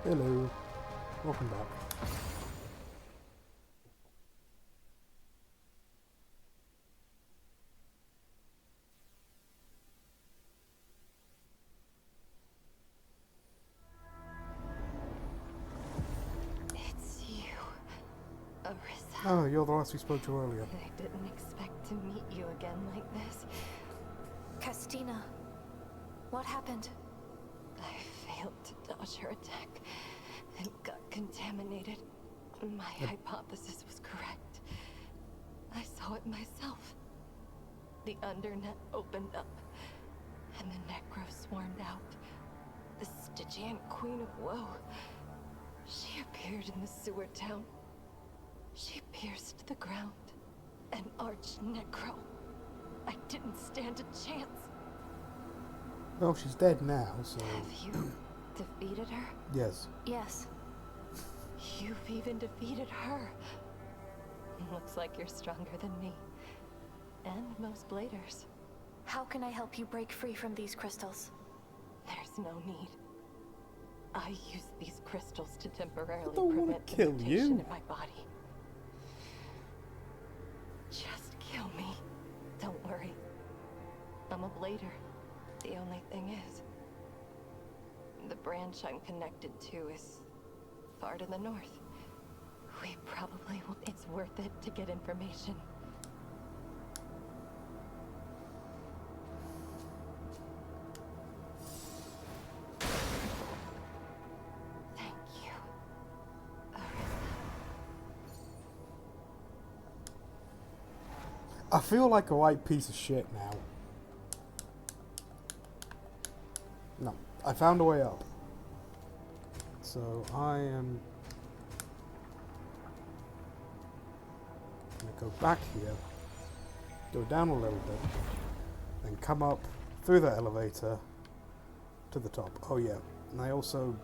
Hello, welcome back. It's you, Arissa. Oh, you're the last we spoke to earlier. I didn't expect to meet you again like this. Castina, what happened? I failed to dodge her attack and got contaminated. My hypothesis was correct. I saw it myself. The undernet opened up, and the Necro swarmed out. The Stygian Queen of Woe. She appeared in the sewer town. She pierced the ground. An arch-Necro. I didn't stand a chance. Well, she's dead now, so... Have you defeated her? Yes. Yes. You've even defeated her. Looks like you're stronger than me. And most bladers. How can I help you break free from these crystals? There's no need. I use these crystals to temporarily I don't wanna prevent kill mutation you. in my body. Just kill me. Don't worry. I'm a blader. The only thing is, the branch I'm connected to is far to the north. We probably will. It's worth it to get information. Thank you, Arissa. I feel like a white piece of shit now. No, I found a way up. So I am gonna go back here, go down a little bit, then come up through the elevator to the top. Oh yeah, and I also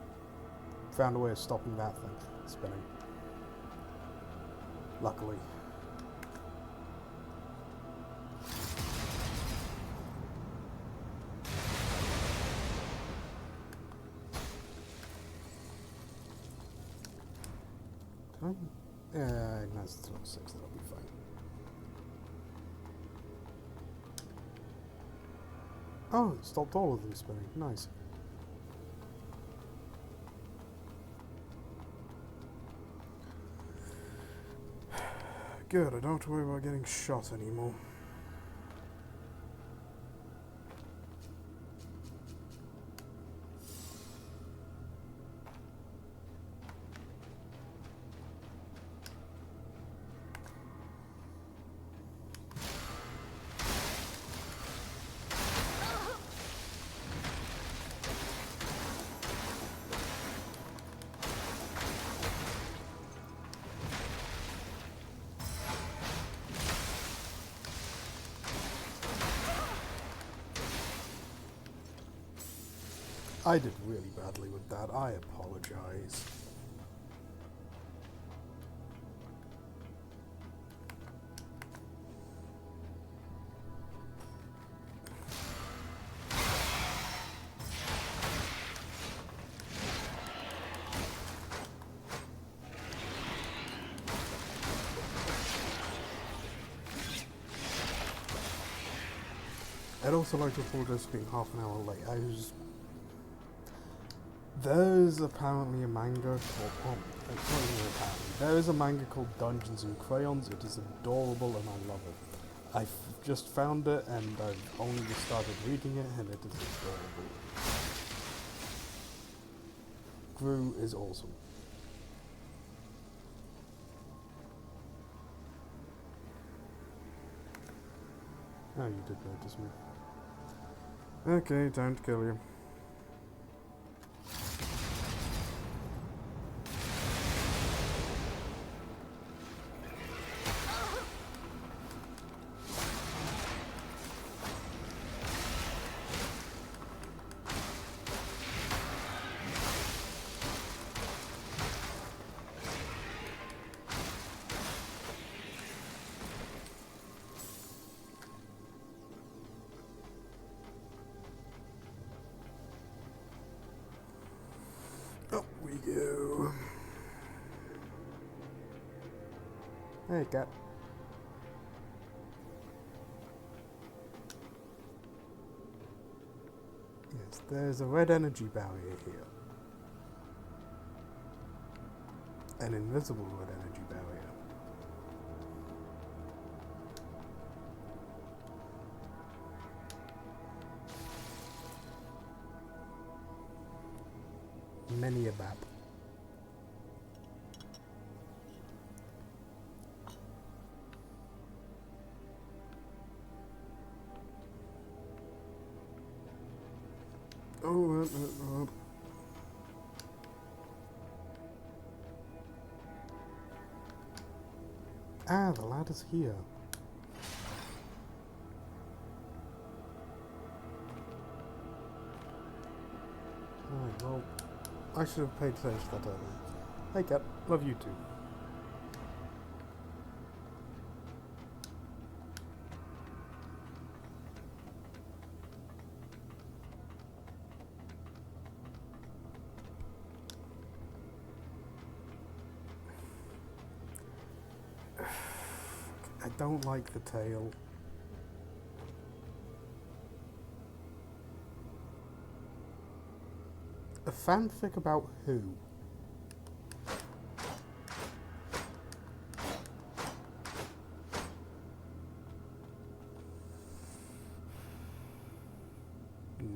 found a way of stopping that thing spinning. Luckily. Yeah, that's still 6, that'll be fine. Oh, it stopped all of them spinning. Nice. Good, I don't have to worry about getting shot anymore. I did really badly with that. I apologize. I'd also like to apologize for being half an hour late. There's apparently a manga called, well, it's not even apparently, there is a manga called Dungeons and Crayons. It is adorable and I love it. I've just found it and I've only just started reading it and it is adorable. Gru is awesome. Oh, you did notice me. Okay, time to kill you. we go. Hey, cat. Yes, there's a red energy barrier here. An invisible red energy barrier. Many a map. Oh, Ah, the ladder's here. Alright, well, I should have paid attention to that earlier. Hey cat, love you too. I don't like the tail. A fanfic about who?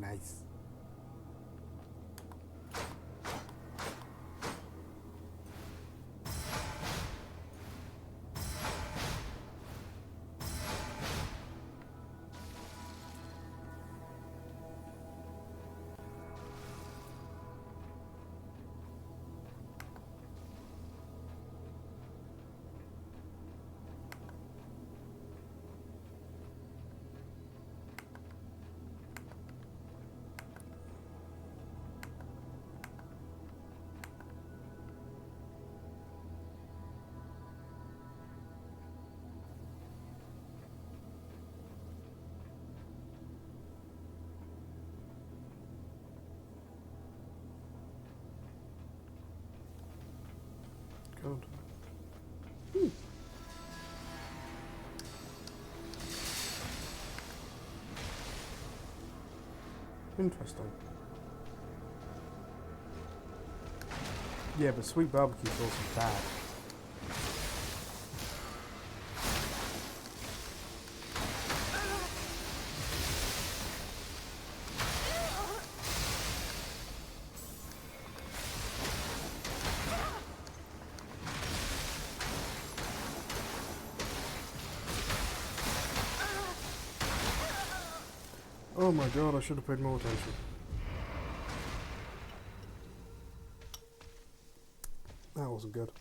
Nice. God. Interesting. Yeah, but sweet barbecue sauce is bad. Oh my god, I should have paid more attention. That wasn't good.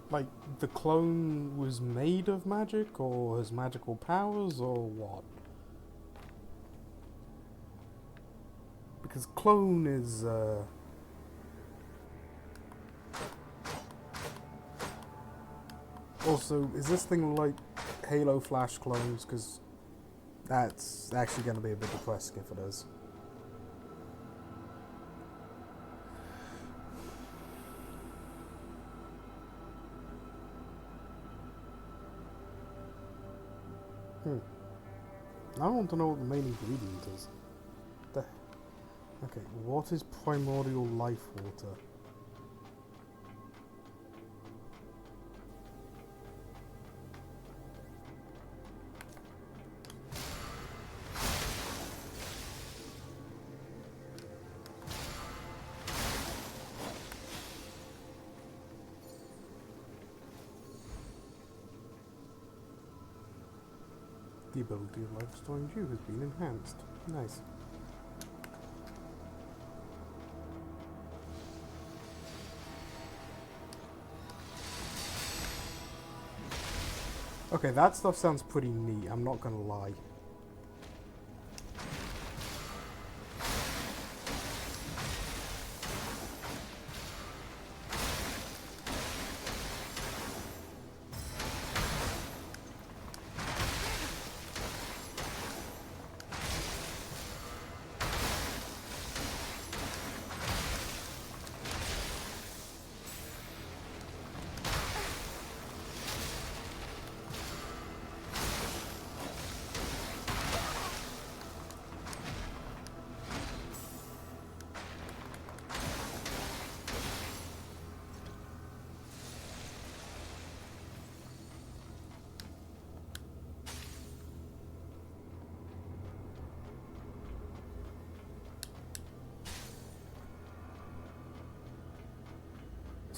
Like, the clone was made of magic, or has magical powers, or what? Because clone is, Also, is this thing like Halo Flash clones? Because that's actually going to be a bit depressing if it is. I want to know what the main ingredient is. Okay, what is primordial life water? The ability of life storing you has been enhanced. Nice. Okay, that stuff sounds pretty neat, I'm not gonna lie.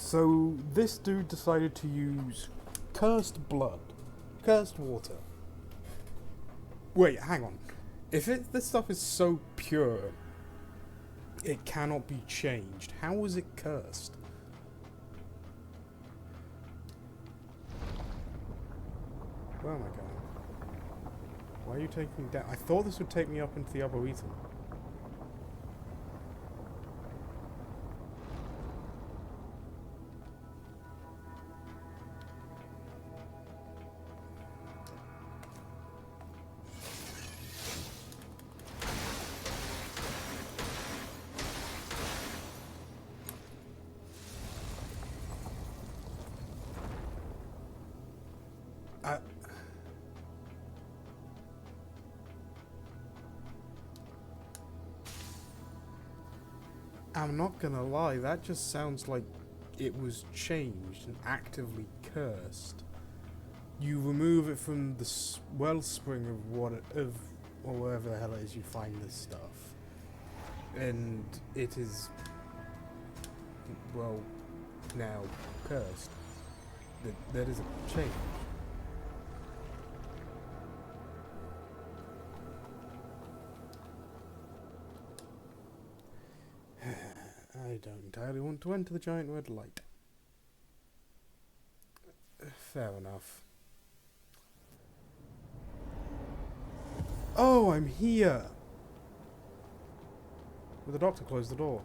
So this dude decided to use cursed blood, cursed water. Wait, hang on. If this stuff is so pure, it cannot be changed, how is it cursed? Where am I going? Why are you taking me down? I thought this would take me up into the Arboretum. I'm not gonna lie, that just sounds like it was changed and actively cursed. You remove it from the wellspring of or wherever the hell it is you find this stuff, and it is, well, now cursed. That is a change. I don't entirely want to enter the giant red light. Fair enough. Oh, I'm here! Will the doctor close the door?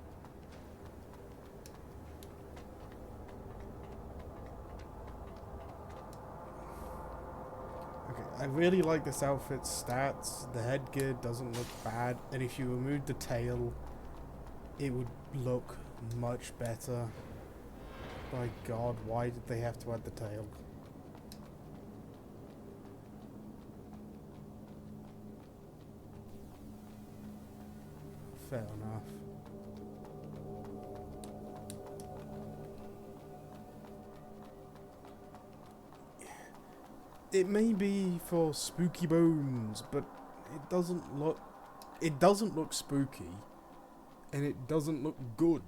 Okay, I really like this outfit's stats. The headgear doesn't look bad, and if you remove the tail, it would look much better. By God, why did they have to add the tail? Fair enough. It may be for spooky bones, but it doesn't look spooky. And it doesn't look good.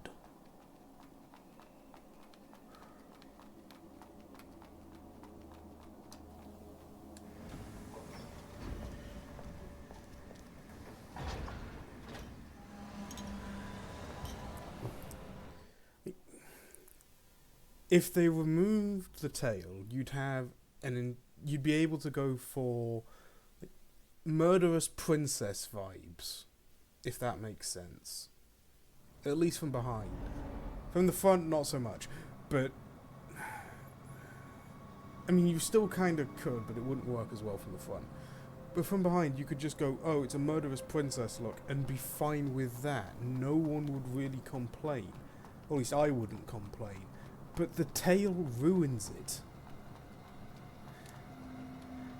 If they removed the tail, you'd be able to go for like, murderous princess vibes, if that makes sense. At least from behind. From the front, not so much. But I mean, you still kind of could, but it wouldn't work as well from the front. But from behind, you could just go, oh, it's a murderous princess look, and be fine with that. No one would really complain. Or at least I wouldn't complain. But the tail ruins it.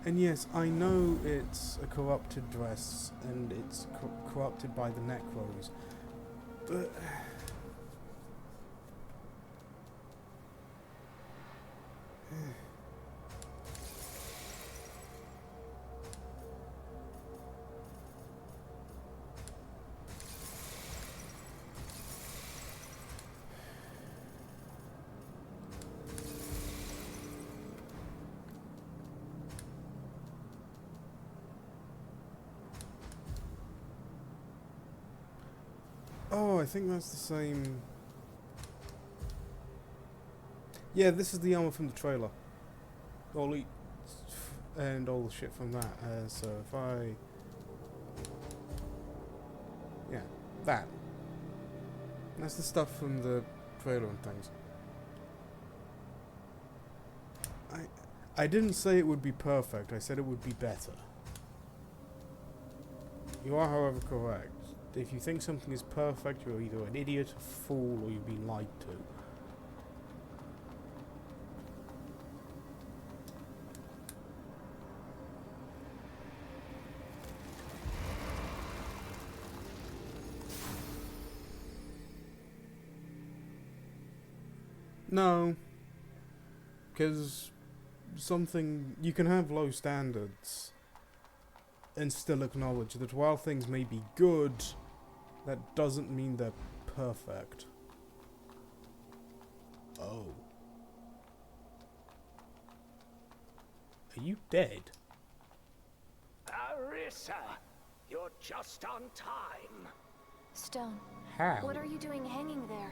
And yes, I know it's a corrupted dress, and it's corrupted by the Necros. But oh, I think that's the same. Yeah, this is the armor from the trailer. And all the shit from that. So if I... yeah, that. That's the stuff from the trailer and things. I didn't say it would be perfect, I said it would be better. You are, however, correct. If you think something is perfect, you're either an idiot, a fool, or you've been lied to. No. Because you can have low standards and still acknowledge that while things may be good, that doesn't mean they're perfect. Oh. Are you dead? Arissa, you're just on time. Stone, How? what are you doing hanging there?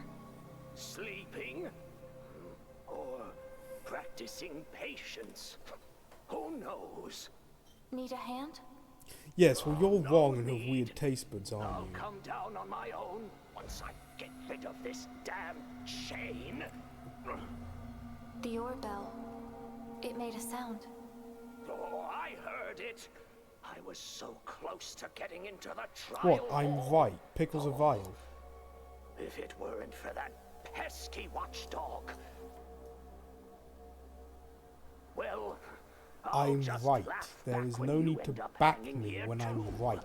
Sleeping? Or practicing patience? Who knows? Need a hand? Yes, well, you're No wrong and have need. weird taste buds, I'll aren't you? come down on my own once I get rid of this damn chain. The ore bell. It made a sound. Oh, I heard it. I was so close to getting into the trial What? I'm hall. right. Pickles are vile. If it weren't for that pesky watchdog. Well, I'll I'm just right. laugh There back is when no you need to end up back hanging me here when too. I'm right.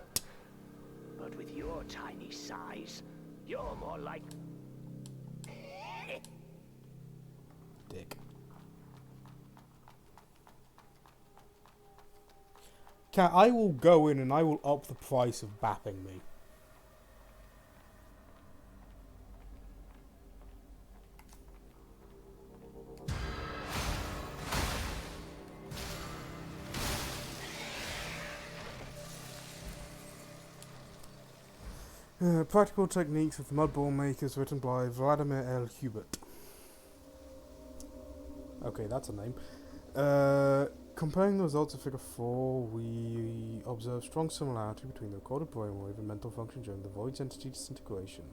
But with your tiny size, you're more like... Dick. Cat, I will go in and I will up the price of bapping me. Practical Techniques of the Mudball Makers, written by Vladimir L. Hubert. Okay, that's a name. Comparing the results of Figure 4, we observe strong similarity between the recorded brainwave and mental function during the Void's entity disintegration.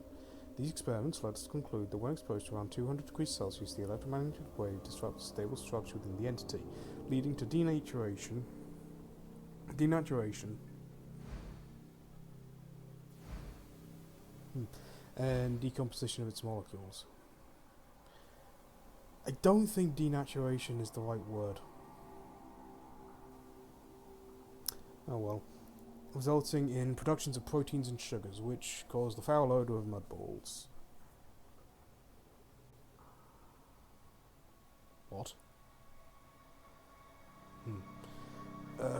These experiments led us to conclude that when exposed to around 200 degrees Celsius, the electromagnetic wave disrupts a stable structure within the entity, leading to denaturation, and decomposition of its molecules. I don't think denaturation is the right word. Oh well. Resulting in productions of proteins and sugars, which cause the foul odour of mud balls. What?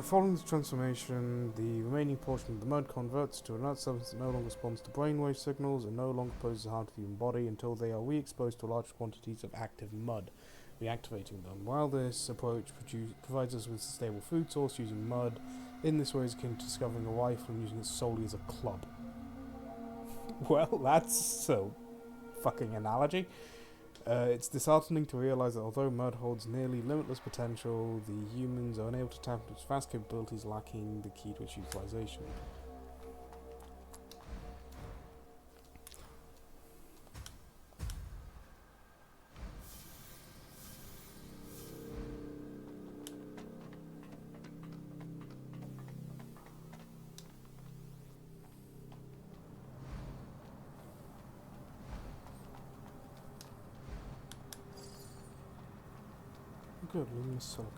Following the transformation, the remaining portion of the mud converts to another substance that no longer responds to brainwave signals and no longer poses harm to the human body until they are re-exposed to large quantities of active mud, reactivating them. While this approach provides us with a stable food source using mud, in this way is akin to discovering a rifle and using it solely as a club. Well, that's a fucking analogy. It's disheartening to realise that although mud holds nearly limitless potential, the humans are unable to tap into its vast capabilities, lacking the key to its utilisation. Good, luminous silica.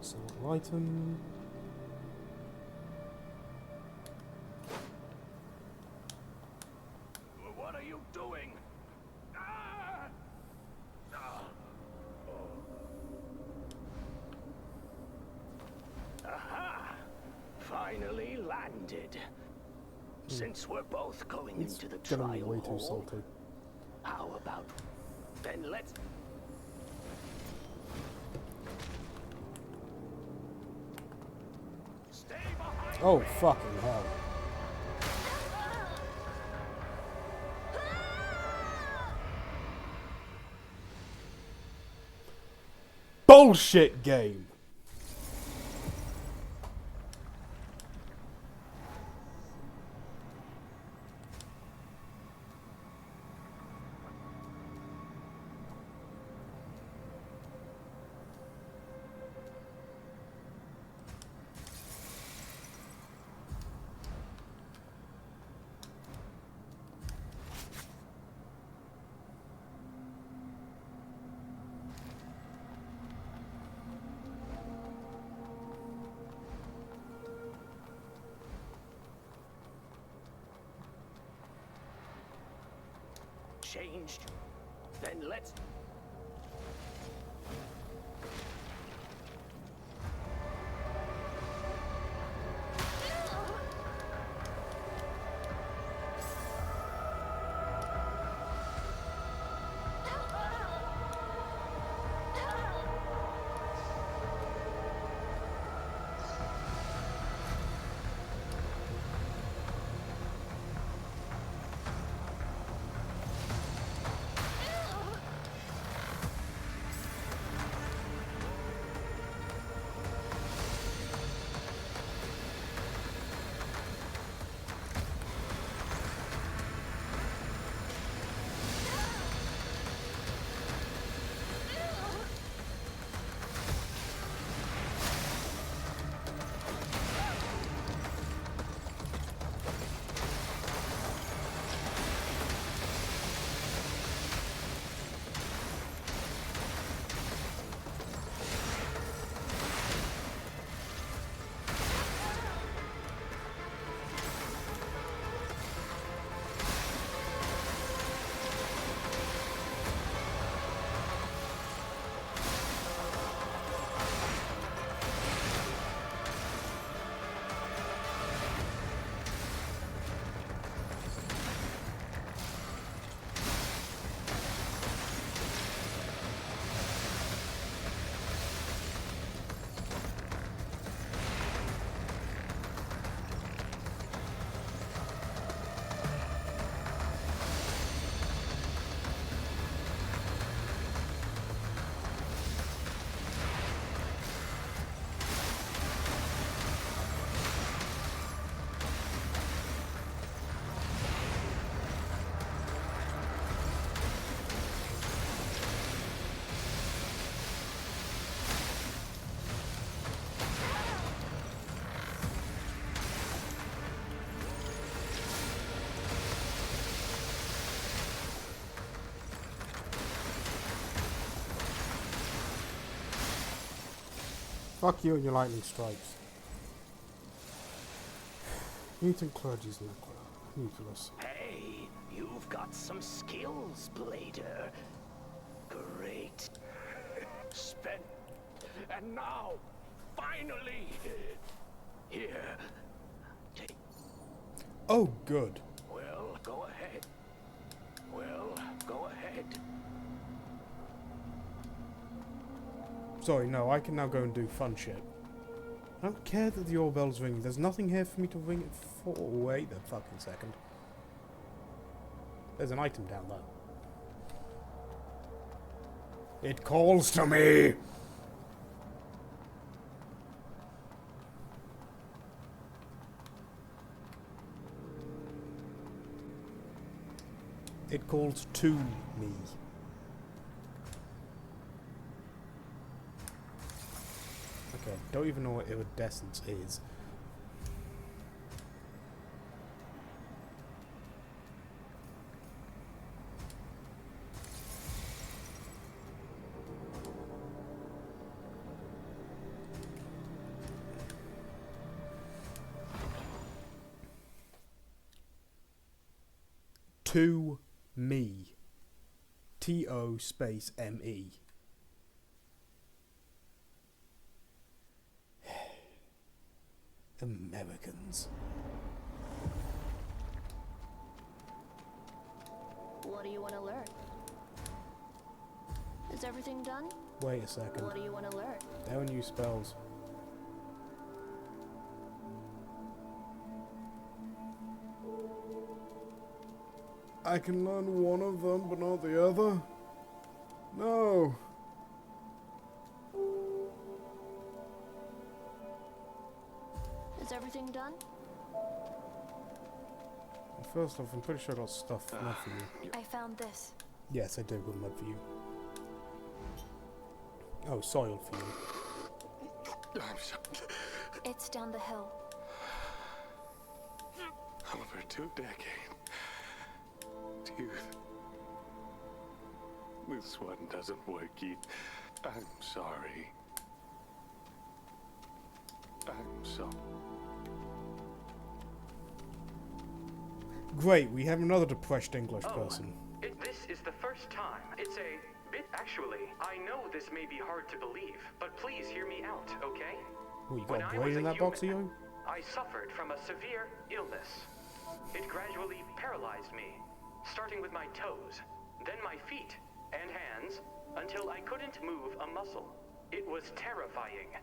Somewhat lighten. What are you doing? Ah! Ah! Aha! Finally landed. Since we're both going It's into the gonna be trial way too hall, salty. how about then let's... Stay behind Oh, me! fucking hell. Bullshit game! Changed. Then let's... Fuck you and your lightning strikes. Mutant clergy's nucleus. Hey, you've got some skills, Blader. Great. Spent. And now, finally, here. Take. Oh, good. Well, go ahead. Well, go ahead. Sorry, no, I can now go and do fun shit. I don't care that the Orbell's ringing. There's nothing here for me to ring it for. Wait a fucking second. There's an item down there. It calls to me! It calls to me. Okay, don't even know what iridescence is. To me. T-O space M-E. Americans. What do you want to learn? Is everything done? Wait a second. What do you want to learn? There are new spells. I can learn one of them, but not the other. No. Is everything done? First off, I'm pretty sure I got stuff mud for you. I found this. Yes, I did got mud for you. Oh, soil for you. I'm sorry. It's down the hill. Over 2 decades. Dude. This one doesn't work, Keith. I'm sorry. I'm so... Great, we have another depressed English person. This is the first time. It's a bit... Actually, I know this may be hard to believe, but please hear me out, okay? Oh, you When got I a brain was in a that box, human, Eo? I suffered from a severe illness. It gradually paralyzed me, starting with my toes, then my feet and hands, until I couldn't move a muscle. It was terrifying.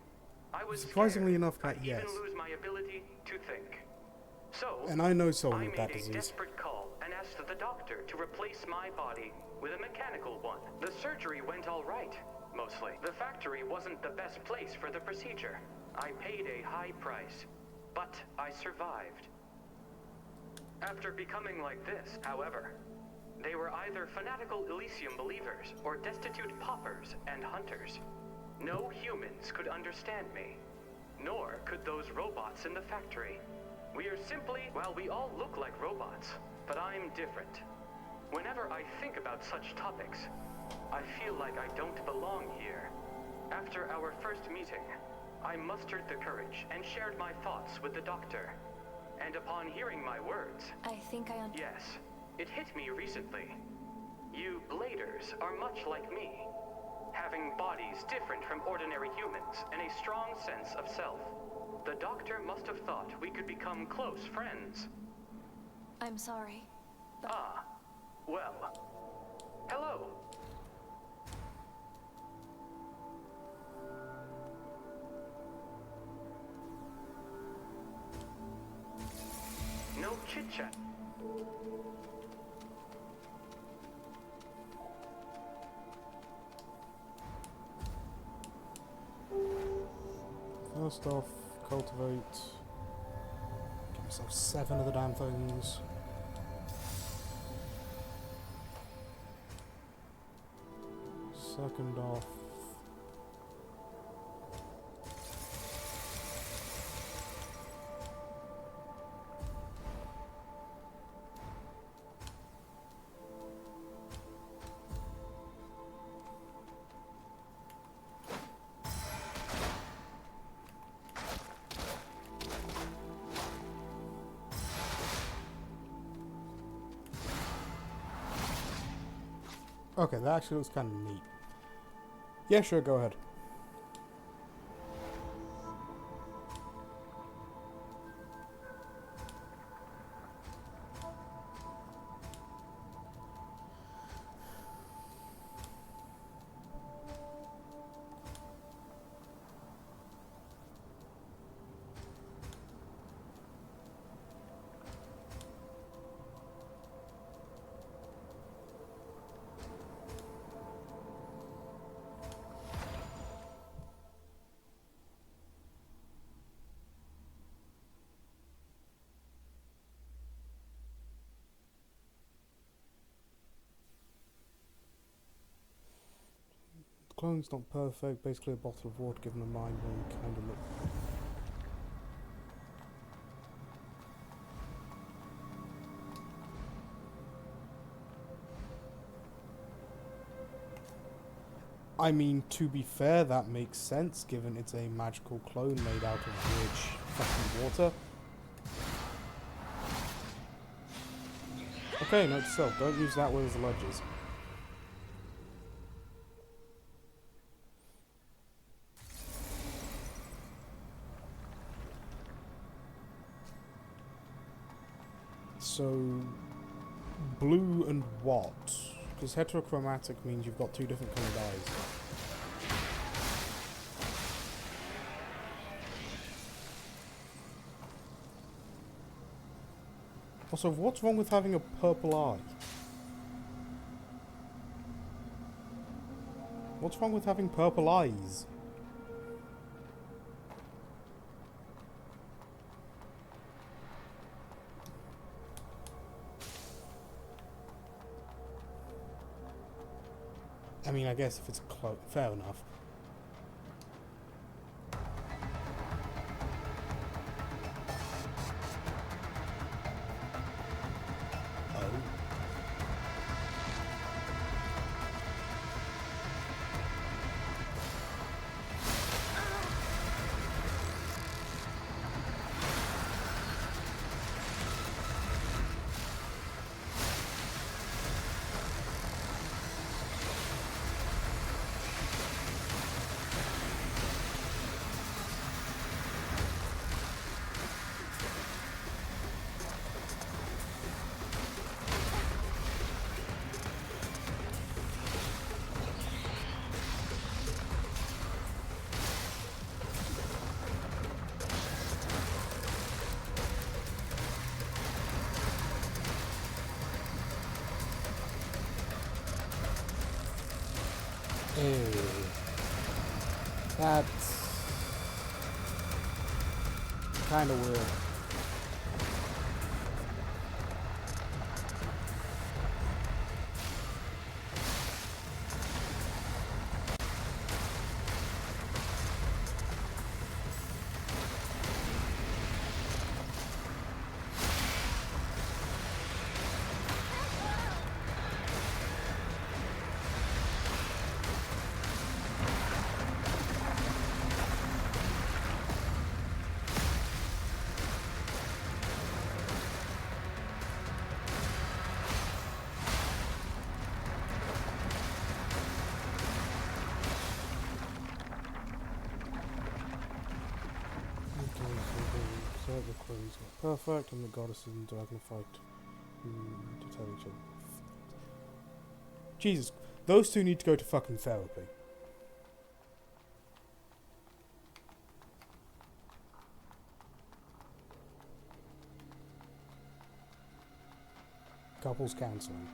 I was Surprisingly scared. enough, Kat, I'd yes. even lose my ability to think. So, And I know someone I with made that a disease. desperate call and asked the doctor to replace my body with a mechanical one. The surgery went all right, mostly. The factory wasn't the best place for the procedure. I paid a high price, but I survived. After becoming like this, however, they were either fanatical Elysium believers or destitute paupers and hunters. No humans could understand me, nor could those robots in the factory. We are simply, well, we all look like robots, but I'm different. Whenever I think about such topics, I feel like I don't belong here. After our first meeting, I mustered the courage and shared my thoughts with the doctor. And upon hearing my words, I think I yes, it hit me recently. You Bladers are much like me, having bodies different from ordinary humans and a strong sense of self. The doctor must have thought we could become close friends. I'm sorry. Ah, well, hello. No chit-chat. First off, cultivate. Give myself 7 of the damn things. Second off. Okay, that actually looks kind of neat. Yeah, sure, go ahead. The clone's not perfect, basically a bottle of water given a mind when you kind of look. I mean, to be fair, that makes sense, given it's a magical clone made out of rich fucking water. Okay, note to self, don't use that word as ledges. So, blue and what? Because heterochromatic means you've got two different coloured eyes. Also, what's wrong with having a purple eye? What's wrong with having purple eyes? I mean, I guess if it's fair enough. Oh. Ew. That's kind of weird. The clones are perfect, and the goddesses and dragon fight to tell each other. Jesus, those two need to go to fucking therapy. Couples counseling.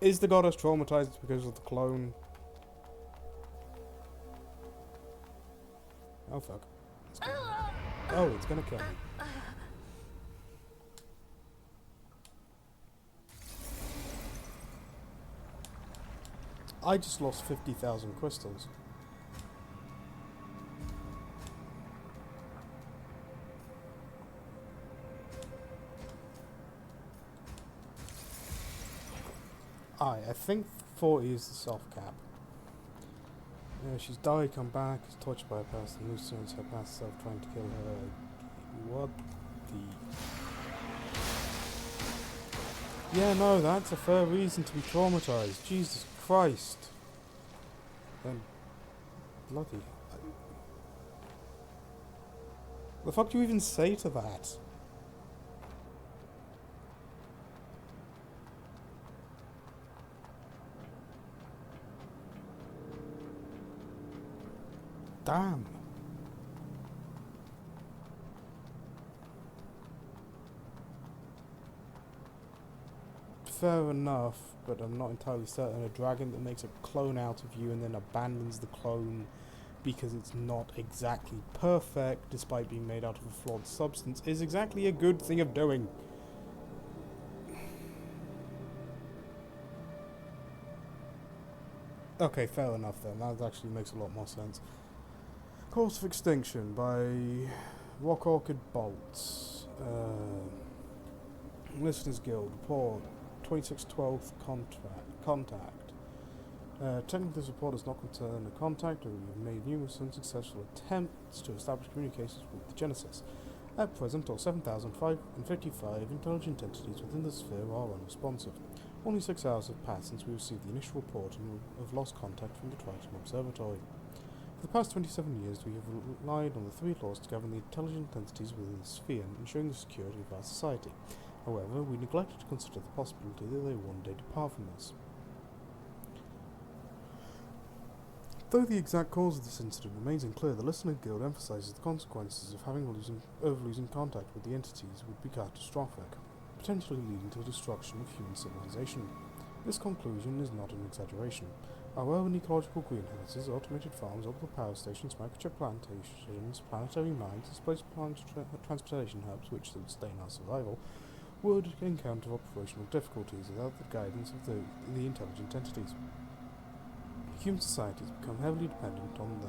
Is the goddess traumatized because of the clone? Oh fuck. Oh, it's gonna kill me. I just lost 50,000 crystals. I think 40 is the soft cap. She's died, come back, is tortured by her past, and hallucinates her past self trying to kill her. What the... Yeah, no, that's a fair reason to be traumatized. Jesus Christ. Then... bloody... The fuck do you even say to that? Damn. Fair enough, but I'm not entirely certain a dragon that makes a clone out of you and then abandons the clone because it's not exactly perfect, despite being made out of a flawed substance, is exactly a good thing of doing. Okay, fair enough then. That actually makes a lot more sense. Course of Extinction by Rock Orchid Bolts. Listeners Guild report 2612 contact. Technically, this report does not concern a contact, or we have made numerous unsuccessful attempts to establish communications with the Genesis. At present, all 7,555 intelligent entities within the sphere are unresponsive. Only 6 hours have passed since we received the initial report of lost contact from the Triton Observatory. For the past 27 years, we have relied on the 3 laws to govern the intelligent entities within the sphere, ensuring the security of our society. However, we neglected to consider the possibility that they one day depart from us. Though the exact cause of this incident remains unclear, the Listener Guild emphasizes the consequences of losing contact with the entities would be catastrophic, potentially leading to the destruction of human civilization. This conclusion is not an exaggeration. Our urban ecological greenhouses, automated farms, orbital power stations, microchip plantations, planetary mines, displaced transportation hubs which sustain our survival, would encounter operational difficulties without the guidance of the intelligent entities. Human societies become heavily dependent on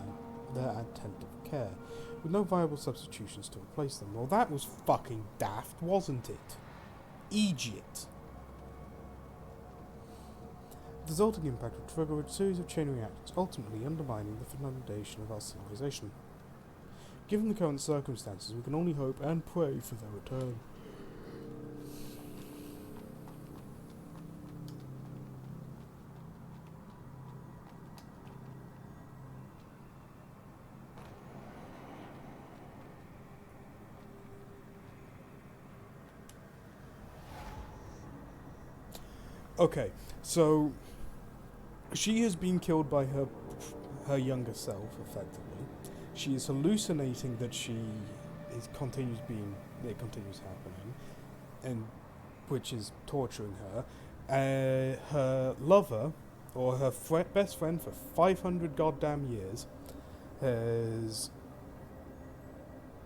their attentive care, with no viable substitutions to replace them. Well, that was fucking daft, wasn't it? Egypt. The resulting impact would trigger a series of chain reactions, ultimately undermining the foundation of our civilization. Given the current circumstances, we can only hope and pray for their return. Okay, so she has been killed by her younger self, effectively. She is hallucinating that it continues happening, and which is torturing her. Her lover, or her best friend for 500 goddamn years, has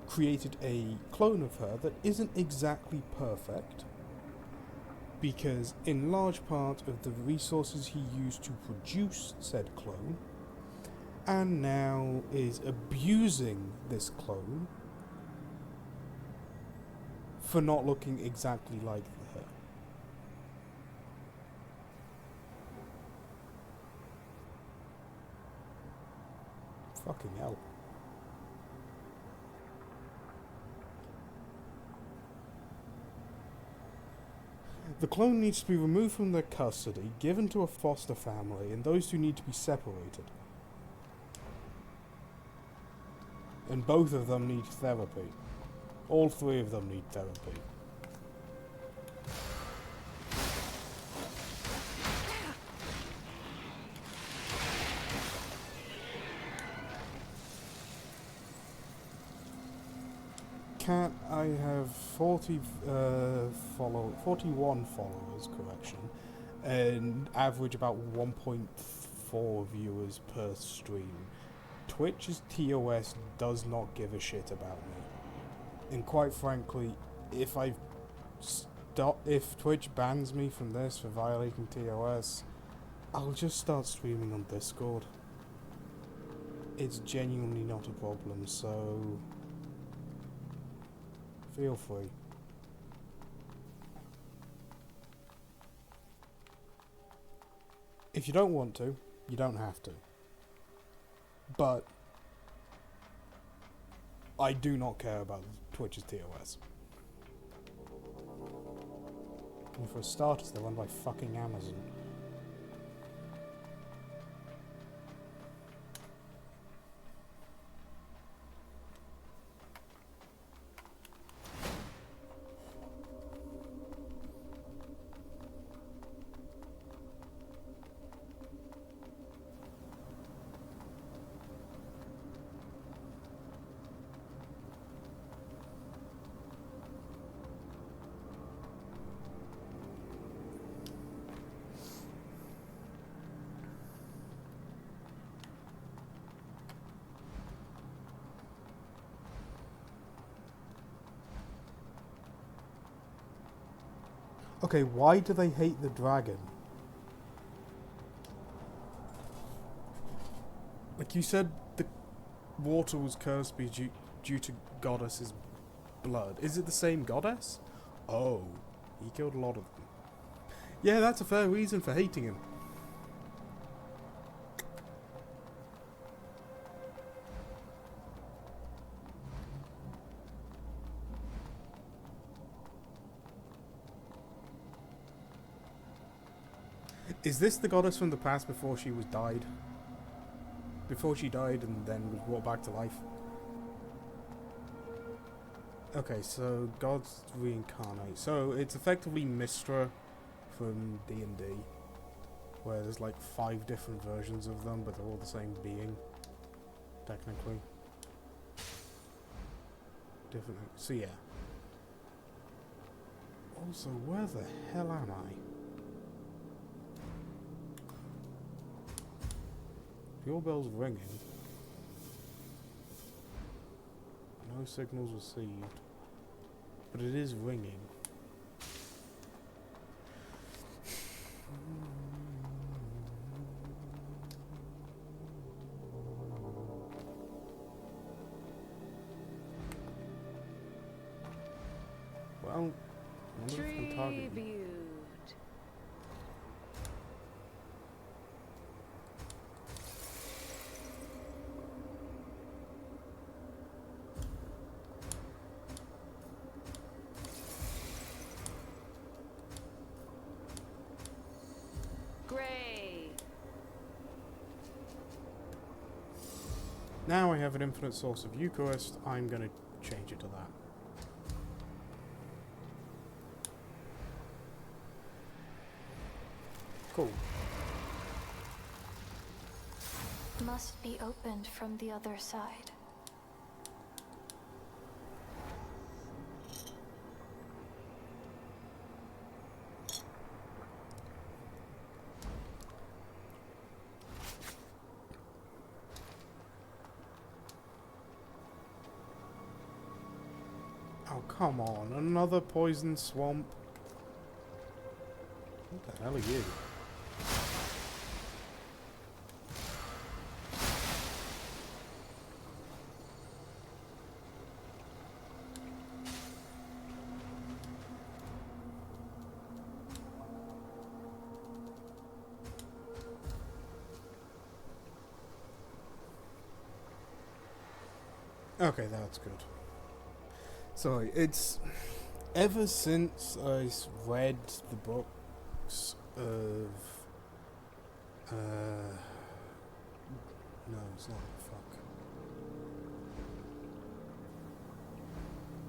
created a clone of her that isn't exactly perfect, because in large part of the resources he used to produce said clone, and now is abusing this clone for not looking exactly like her. Fucking hell. The clone needs to be removed from their custody, given to a foster family, and those two need to be separated. And both of them need therapy. All 3 of them need therapy. Cat, I have 41 followers, correction, and average about 1.4 viewers per stream. Twitch's TOS does not give a shit about me. And quite frankly, if Twitch bans me from this for violating TOS, I'll just start streaming on Discord. It's genuinely not a problem, so feel free. If you don't want to, you don't have to. But I do not care about Twitch's TOS. And for starters, they're run by fucking Amazon. Okay, why do they hate the dragon? Like you said, the water was cursed due to goddess's blood. Is it the same goddess? Oh, he killed a lot of them. Yeah, that's a fair reason for hating him. Is this the goddess from the past before she was died? Before she died and then was brought back to life? Okay, so gods reincarnate. So it's effectively Mystra from D&D, where there's like 5 different versions of them, but they're all the same being, technically. Different. So yeah. Also, where the hell am I? Your bell's ringing. No signals received. But it is ringing. Well, I wonder if I can target you. Now I have an infinite source of Eucharist, I'm going to change it to that. Cool. Must be opened from the other side. Oh, come on. Another poison swamp. What the hell are you? Okay, that's good. Sorry, it's ever since I read the books of no, it's not. Fuck.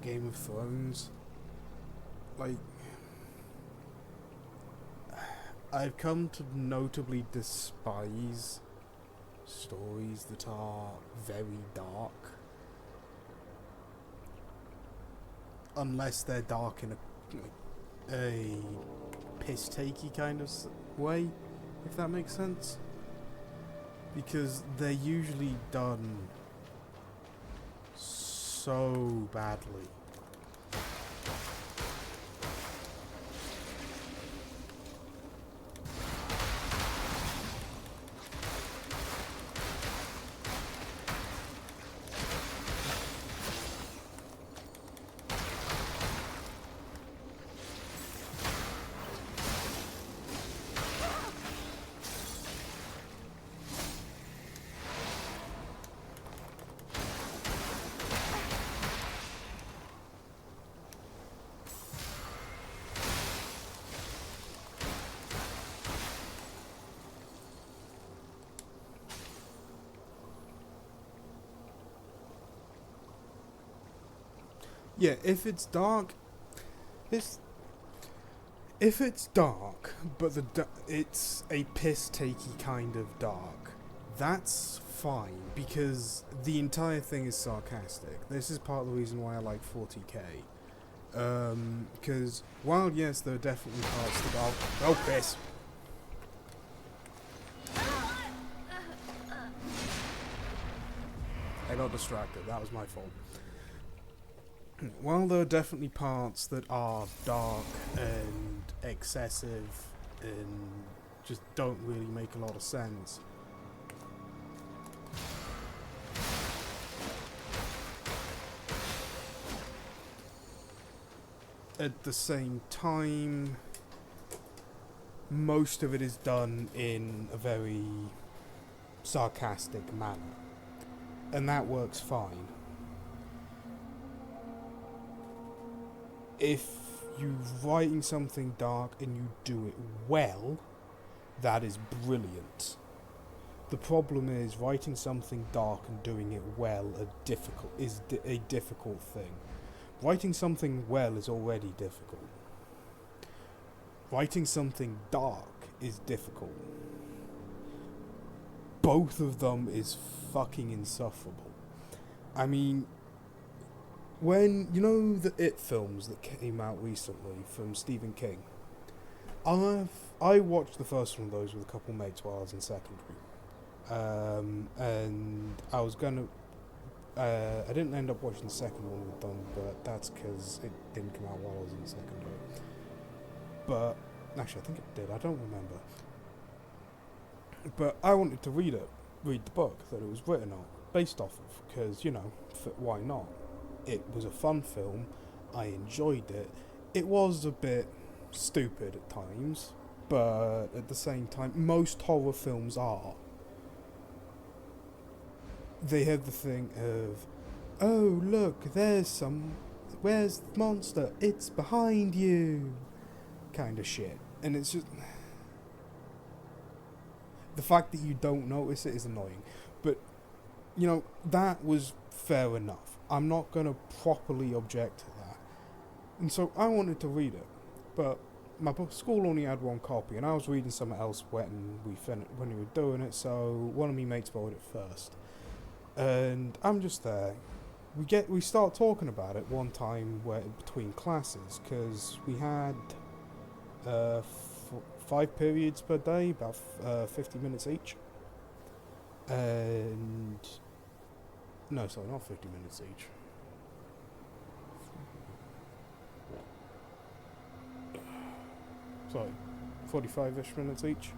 Game of Thrones. Like, I've come to notably despise stories that are very dark. Unless they're dark in a piss-takey kind of way, if that makes sense. Because they're usually done so badly. Yeah, if it's dark, it's if it's dark, but it's a piss-takey kind of dark, that's fine, because the entire thing is sarcastic. This is part of the reason why I like 40k. Because while yes, there are definitely parts that are... Oh, piss! I got distracted, that was my fault. While there are definitely parts that are dark and excessive and just don't really make a lot of sense, at the same time, most of it is done in a very sarcastic manner, and that works fine. If you're writing something dark and you do it well, that is brilliant. The problem is writing something dark and doing it well is a difficult thing. Writing something well is already difficult. Writing something dark is difficult. Both of them is fucking insufferable. I mean, when, you know the It films that came out recently from Stephen King? I watched the first one of those with a couple mates while I was in secondary. And I was gonna... I didn't end up watching the second one with them, but that's because it didn't come out while I was in secondary. But, actually I think it did, I don't remember. But I wanted to read the book that it was written on, based off of, because, you know, why not? It was a fun film, I enjoyed it. It was a bit stupid at times, but at the same time, most horror films are. They have the thing of, oh look, where's the monster? It's behind you, kind of shit. And it's just, the fact that you don't notice it is annoying. But, you know, that was fair enough. I'm not going to properly object to that. And so I wanted to read it, but my school only had one copy, and I was reading something else when we were doing it, so one of my mates borrowed it first. And I'm just there. We start talking about it one time between classes, because we had 5 periods per day, about 50 minutes each. And no, sorry, not 50 minutes each. Sorry, 45-ish minutes each,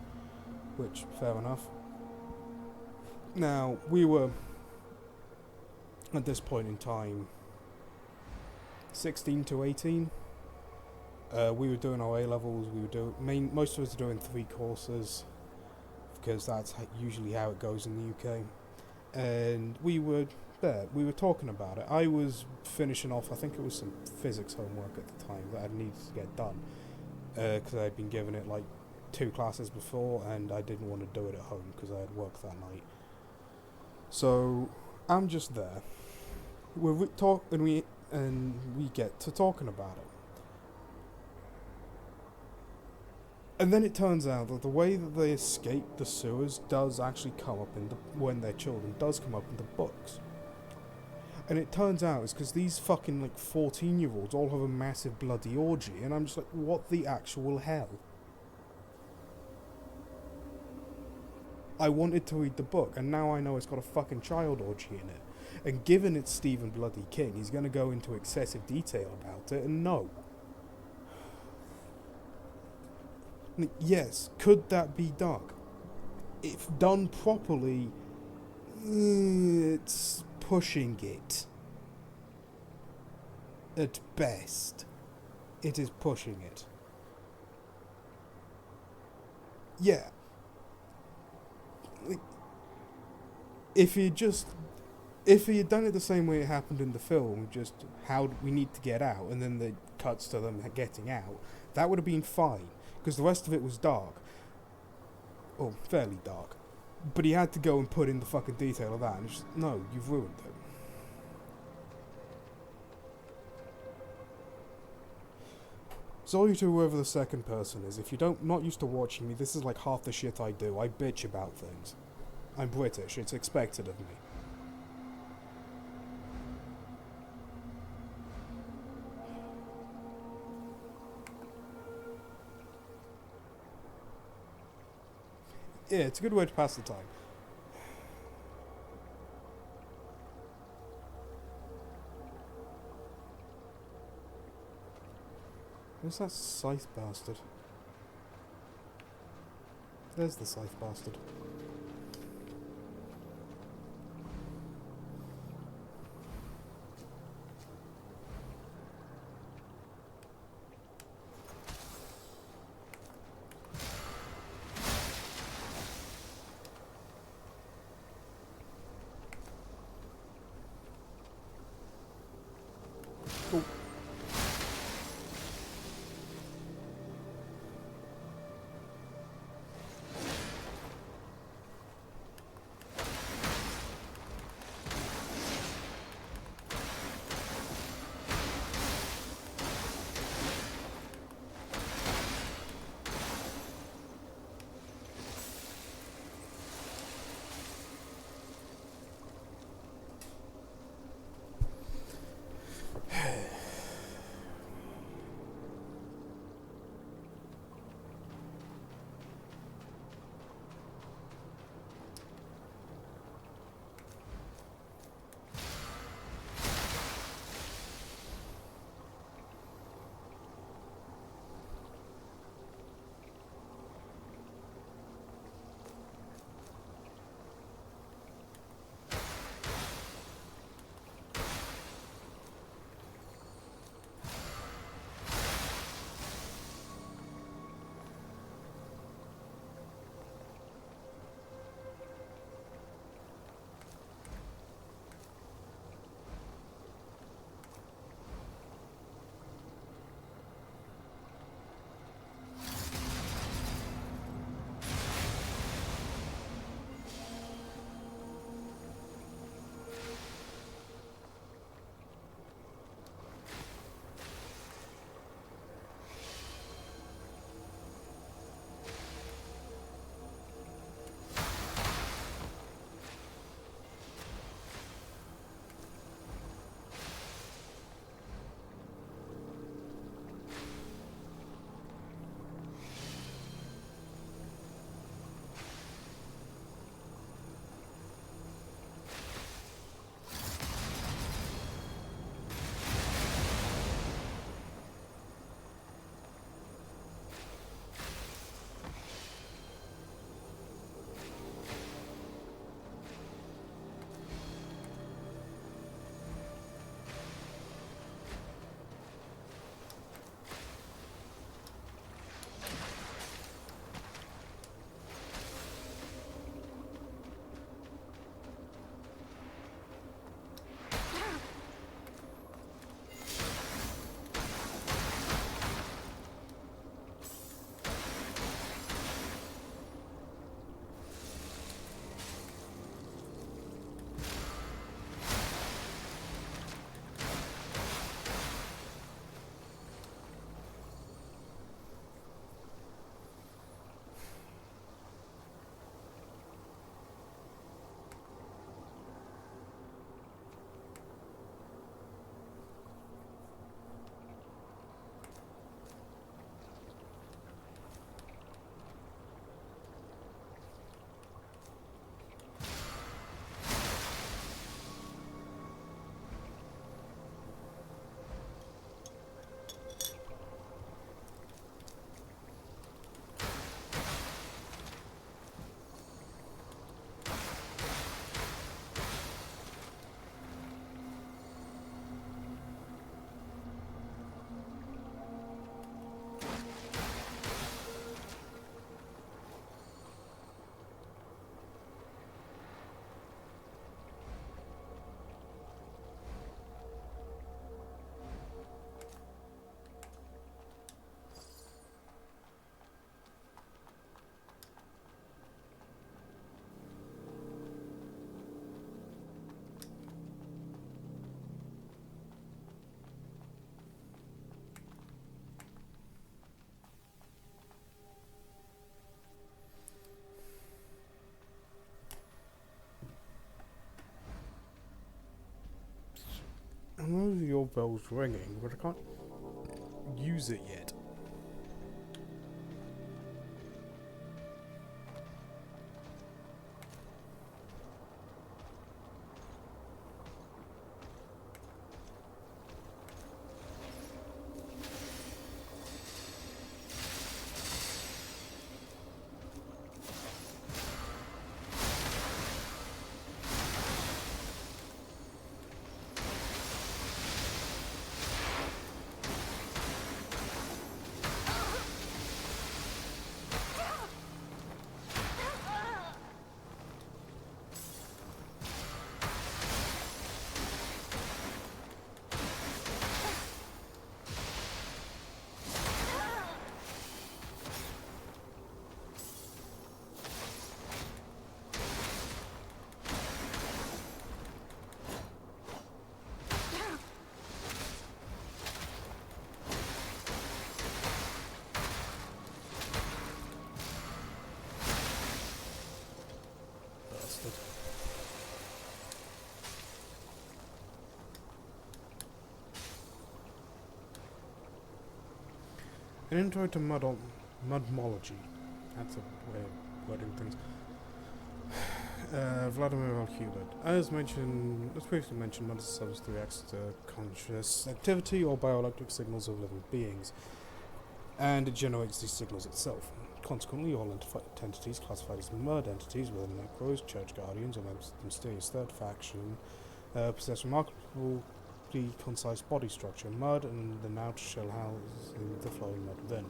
which, fair enough. Now, we were, at this point in time, 16 to 18. We were doing our A-levels, most of us are doing 3 courses, because that's usually how it goes in the UK. And we were talking about it. I was finishing off, I think it was some physics homework at the time that I needed to get done, because I'd been given it like 2 classes before, and I didn't want to do it at home because I had work that night. So I'm just there. We get to talking about it. And then it turns out that the way that they escape the sewers does actually come up when they're children, does come up in the books. And it turns out it's because these fucking, like, 14-year-olds all have a massive bloody orgy, and I'm just like, what the actual hell? I wanted to read the book, and now I know it's got a fucking child orgy in it. And given it's Stephen bloody King, he's going to go into excessive detail about it, and no. Yes, could that be dark? If done properly, it's pushing it. At best, it is pushing it. Yeah. If he had done it the same way it happened in the film, just how we need to get out, and then the cuts to them getting out, that would have been fine. Because the rest of it was dark. Or fairly dark. But he had to go and put in the fucking detail of that, and just, no, you've ruined it. Sorry to whoever the second person is. If you're not used to watching me, this is like half the shit I do. I bitch about things. I'm British. It's expected of me. Yeah, it's a good way to pass the time. Where's that scythe bastard? There's the scythe bastard. Oh. I know your bell's ringing, but I can't use it yet. Bastard. An intro to mudmology. That's a way of wording things. Vladimir L. Hubert. As previously mentioned, mud is a substance that reacts to conscious activity or bioelectric signals of living beings, and it generates these signals itself. Consequently, all entities classified as mud entities, whether necros, church guardians, or members of the mysterious third faction, possess remarkably concise body structure. Mud and the outer shell housing the flowing mud within.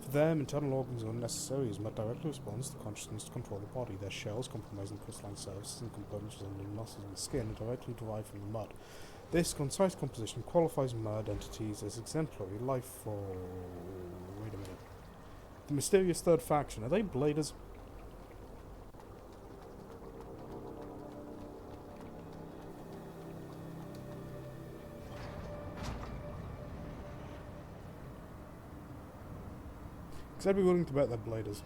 For them, internal organs are unnecessary, as mud directly responds to consciousness to control the body. Their shells, comprising crystalline surfaces and components resembling muscles and skin, are directly derived from the mud. This concise composition qualifies mud entities as exemplary life for... Wait a minute. The mysterious third faction, are they bladers? Because I'd be willing to bet they're bladers.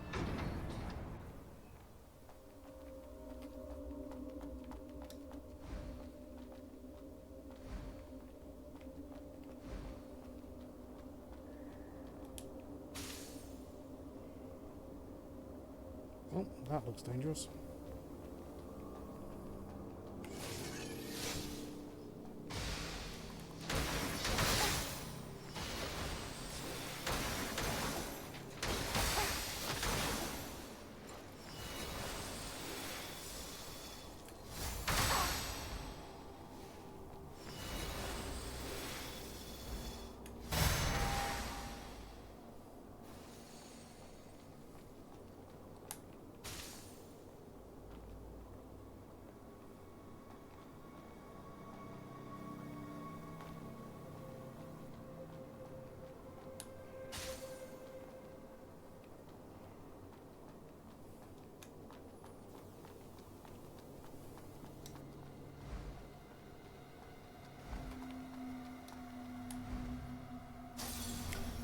Oh, that looks dangerous.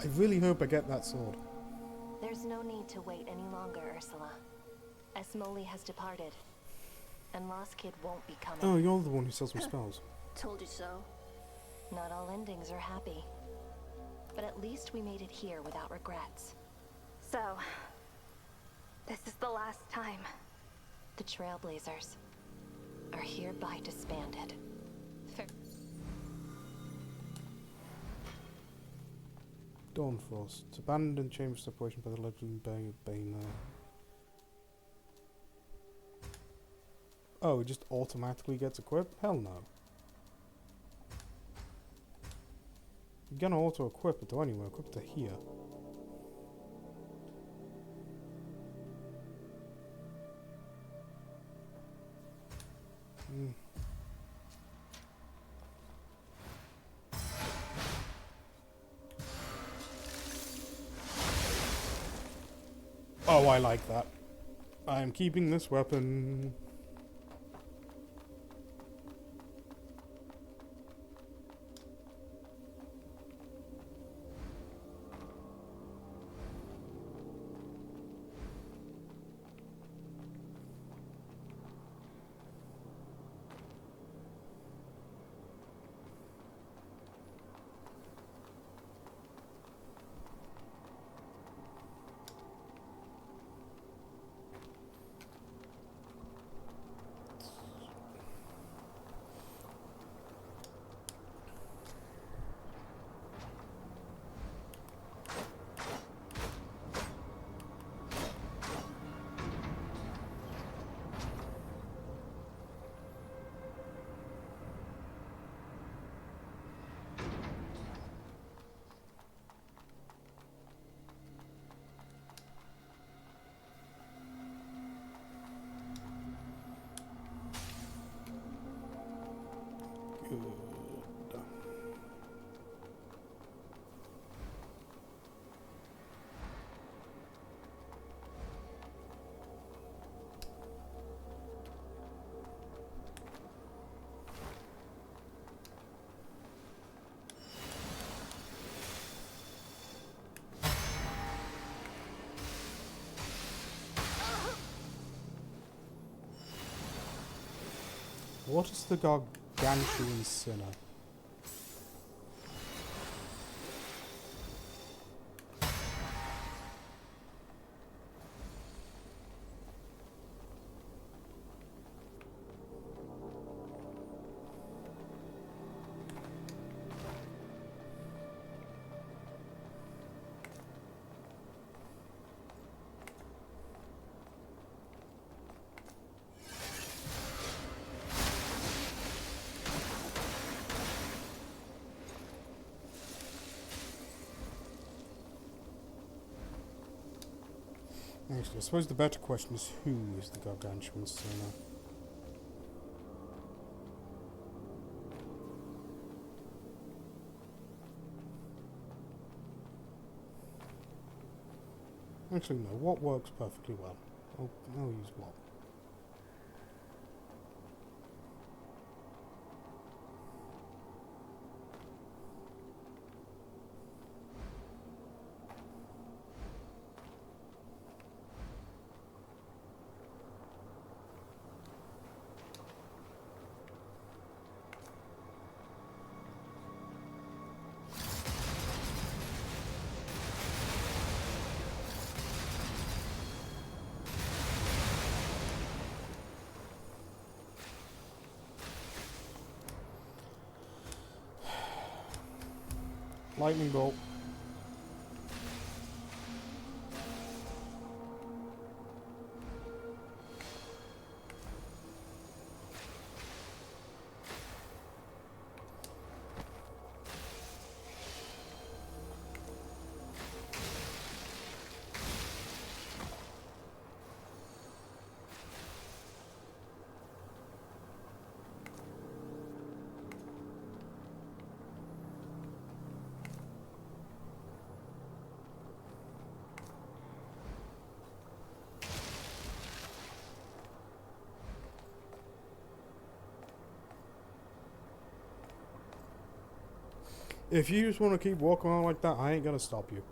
I really hope I get that sword. There's no need to wait any longer, Ursula. Esmoli has departed, and Lost Kid won't be coming. Oh, you're the one who sells me spells. Told you so. Not all endings are happy. But at least we made it here without regrets. So, this is the last time. The Trailblazers are hereby disbanded. Dawnfrost. Abandoned chamber of separation by the legend Bane. Oh, it just automatically gets equipped? Hell no. You're gonna auto-equip it to anywhere, equip to here. Oh, I like that. I am keeping this weapon. What is the Gargantuan Sinner? Actually, I suppose the better question is who is the Gargantuan Sinner? Actually, no. What works perfectly well? I'll use what? Lightning bolt. If you just want to keep walking on like that, I ain't gonna stop you.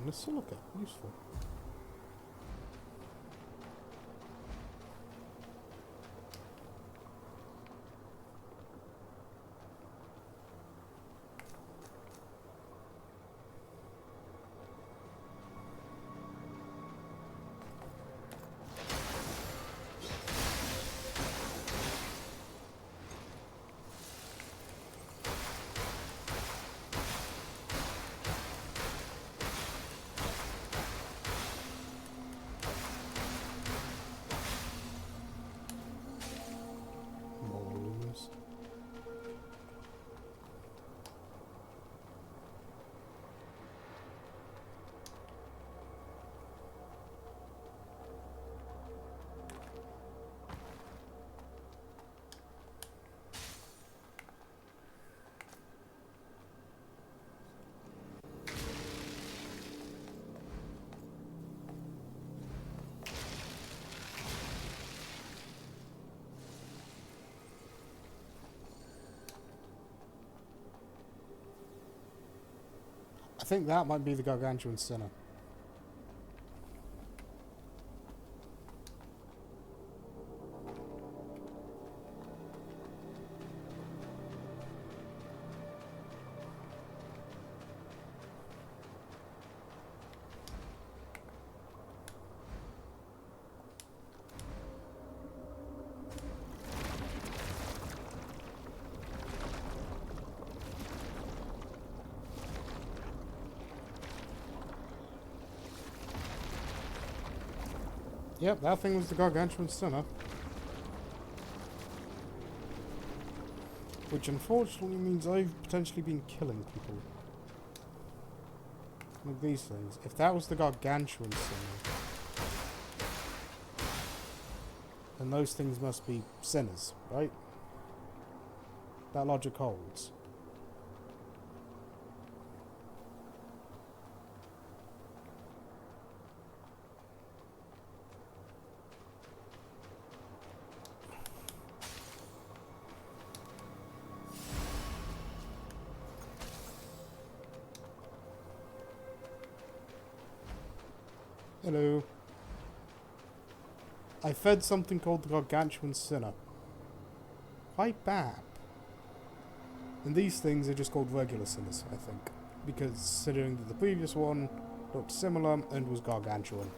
The silica, useful. I think that might be the Gargantuan Sinner. Yep, that thing was the Gargantuan Sinner. Which unfortunately means I've potentially been killing people. Like these things. If that was the Gargantuan Sinner, then those things must be sinners, right? That logic holds. Hello. I fed something called the Gargantuan Sinner. Why bad? And these things are just called regular sinners, I think. Because considering that the previous one looked similar and was gargantuan.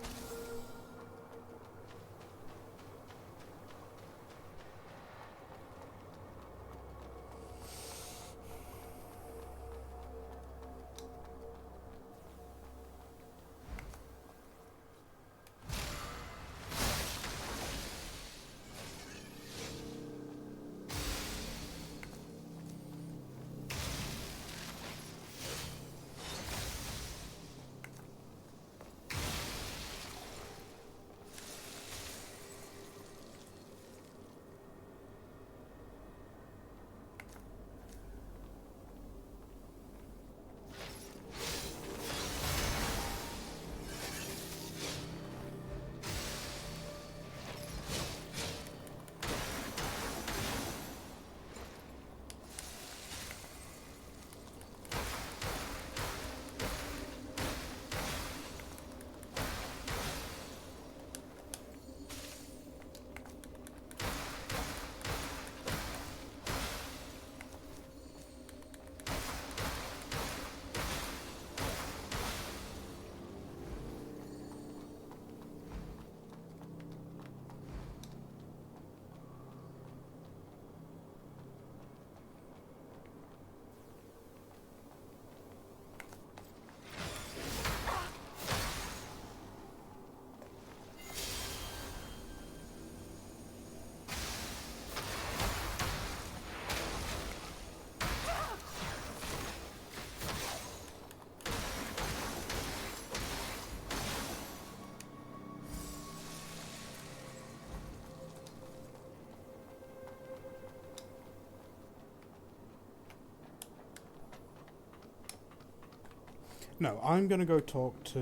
No, I'm gonna go talk to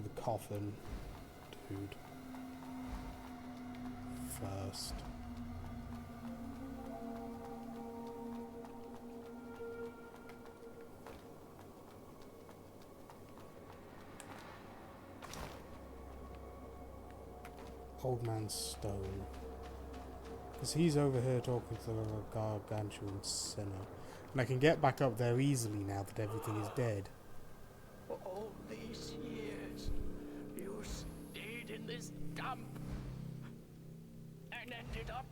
the coffin dude first. Old Man Stone. Because he's over here talking to the Gargantuan Sinner. And I can get back up there easily now that everything is dead. All these years, you stayed in this dump and ended up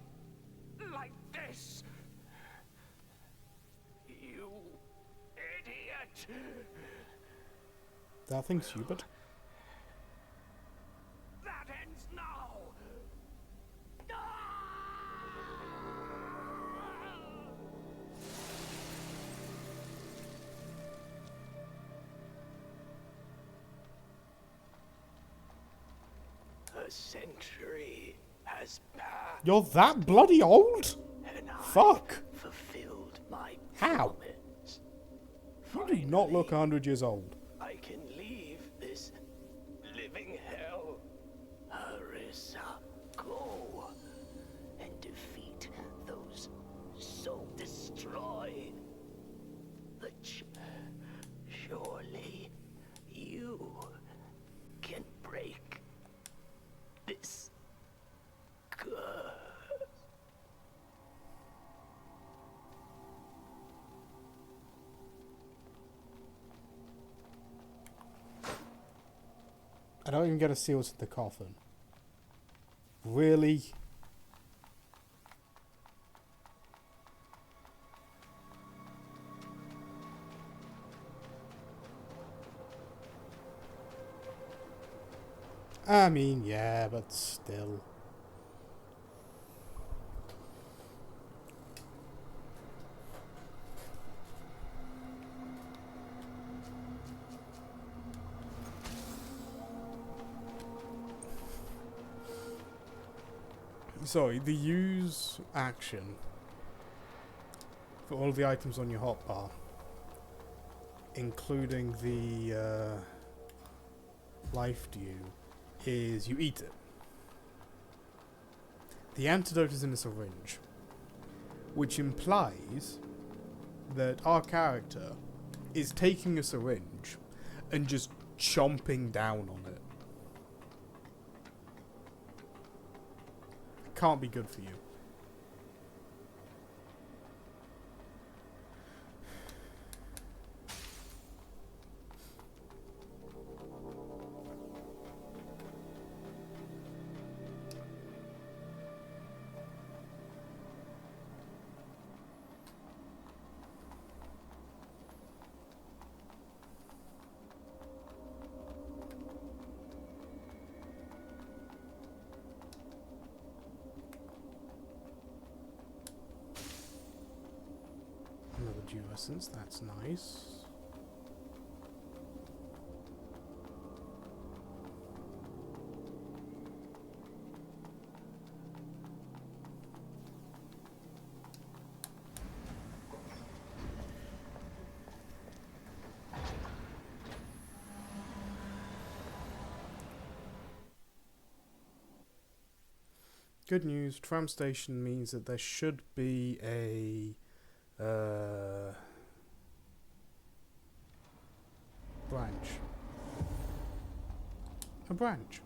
like this. You idiot! That thing's Hubert. That ends now! A century has passed. You're that bloody old? And Fuck. I fulfilled my How? promise. You do not look 100 years old. I can leave this living hell. Harissa, go and defeat those so destroyed. But surely you can break this curse. I don't even get to see what's in the coffin. Really? I mean, yeah, but still. Sorry, the use action for all the items on your hotbar, including the life dew, is you eat it. The antidote is in a syringe, which implies that our character is taking a syringe and just chomping down on it. Can't be good for you. Another dew essence, that's nice. Good news, tram station means that there should be a branch. A branch.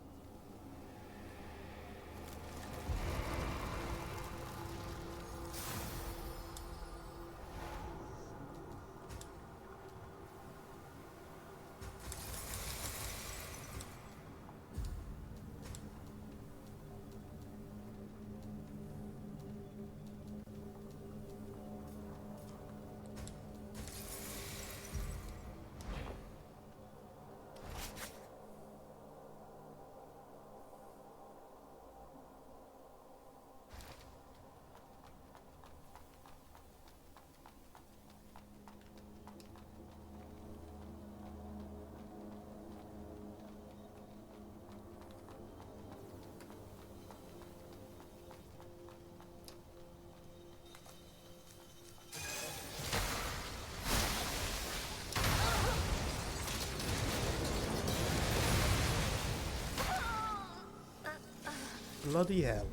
Bloody hell.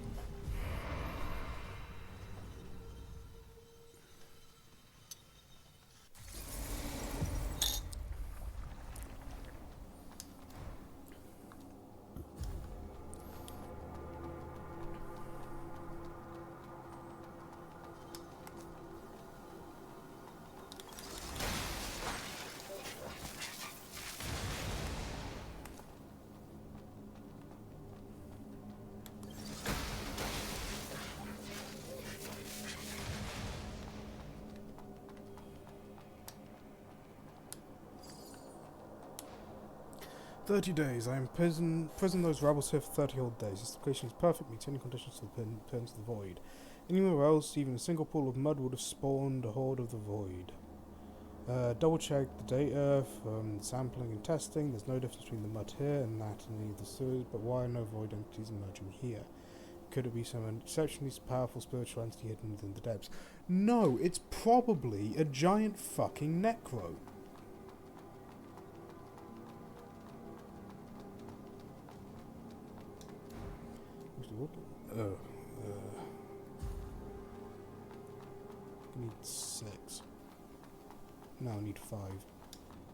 "30 days. I imprison those rebels here for 30 whole days. This location is perfect, meets any conditions to return to the void. Anywhere else, even a single pool of mud would have spawned a horde of the void. Double check the data from sampling and testing. There's no difference between the mud here and that in any of the sewers, but why are no void entities emerging here? Could it be some exceptionally powerful spiritual entity hidden within the depths? No, it's probably a giant fucking necro. Oh, I need 6. No, I need 5.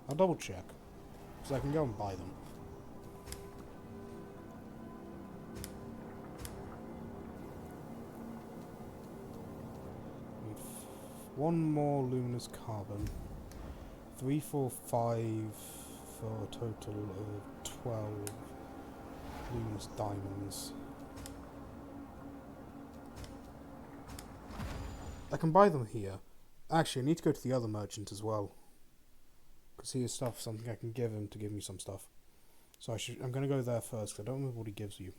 I'll double check, because I can go and buy them. Need 1 more luminous carbon. 3, 4, 5 for a total of 12 luminous diamonds. I can buy them here. Actually, I need to go to the other merchant as well, because he has something I can give him to give me some stuff. So I'm going to go there first, 'cause I don't remember what he gives you.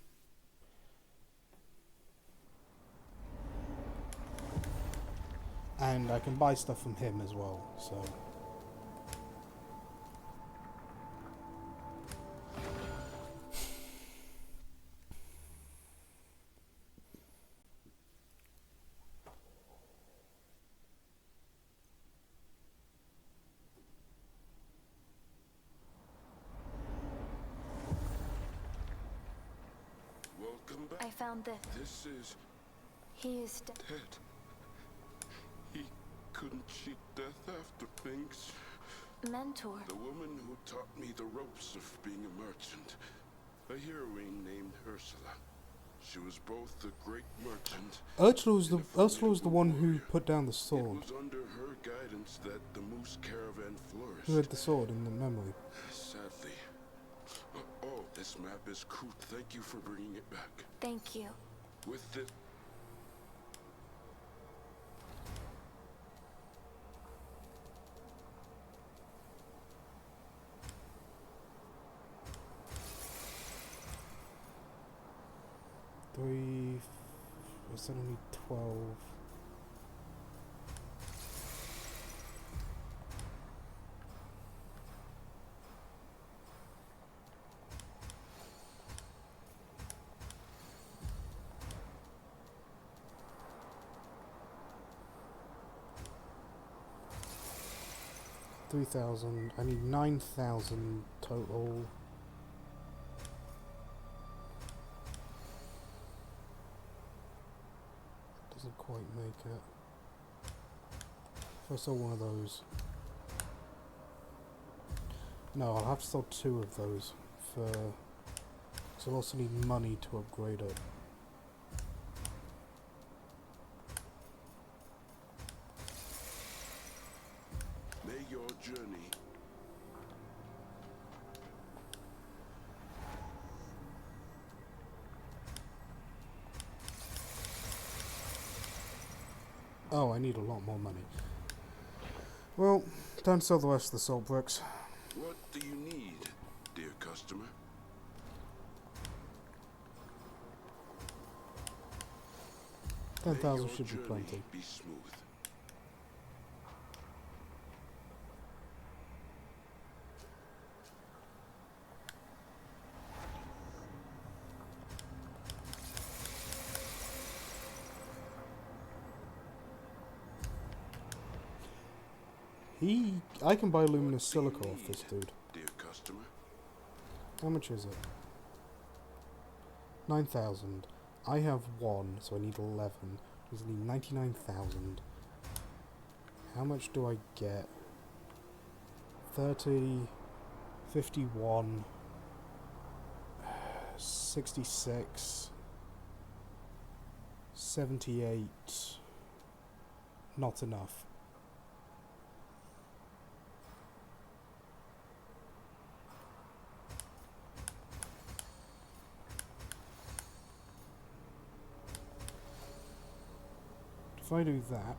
And I can buy stuff from him as well, so... Welcome back. I found this. This is He is dead. Ted. He couldn't cheat death after things. Mentor. The woman who taught me the ropes of being a merchant. A heroine named Ursula. She was both a great merchant. Ursula was the one who put down the sword. It was under her guidance that the Moose Caravan flourished. Who had the sword in the memory. Sadly. Oh, this map is cool. Thank you for bringing it back. Thank you. With it. Was that only 12? $3,000. I need 9,000 total. Doesn't quite make it. If I sell one of those. No, I'll have to sell 2 of those for... So I'll also need money to upgrade it. May your journey. Oh, I need a lot more money. Well, don't sell the rest of the salt bricks. What do you need, dear customer? 10,000 should be plenty. Be smooth. I can buy luminous silica off this dude. Dear customer. How much is it? 9,000. I have 1, so I need 11. I need 99,000. How much do I get? 30, 51, 66, 78. Not enough. If I do that,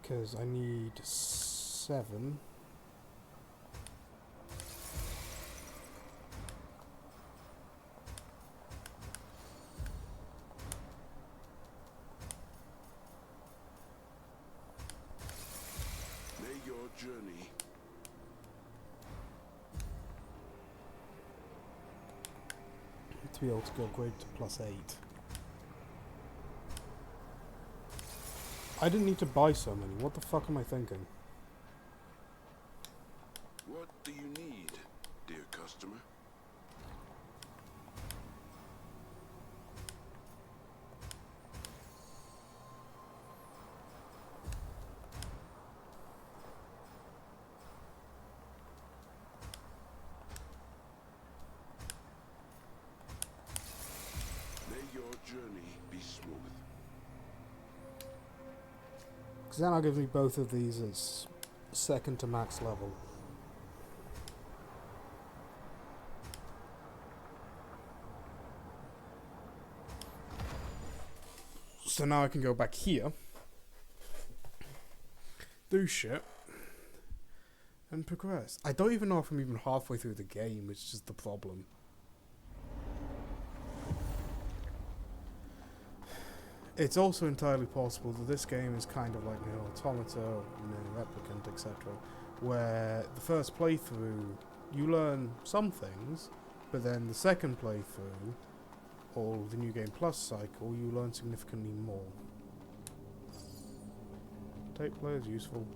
because I need 7. May your journey. 'To be able to go upgrade to +8. I didn't need to buy so many. What the fuck am I thinking? What do you need, dear customer? May your journey be smooth. Because then I'll give me both of these as second to max level. So now I can go back here, do shit, and progress. I don't even know if I'm even halfway through the game, which is the problem. It's also entirely possible that this game is kind of like Nier Automata, Nier Replicant, etc., where the first playthrough you learn some things, but then the second playthrough, or the New Game Plus cycle, you learn significantly more. Tape player is useful.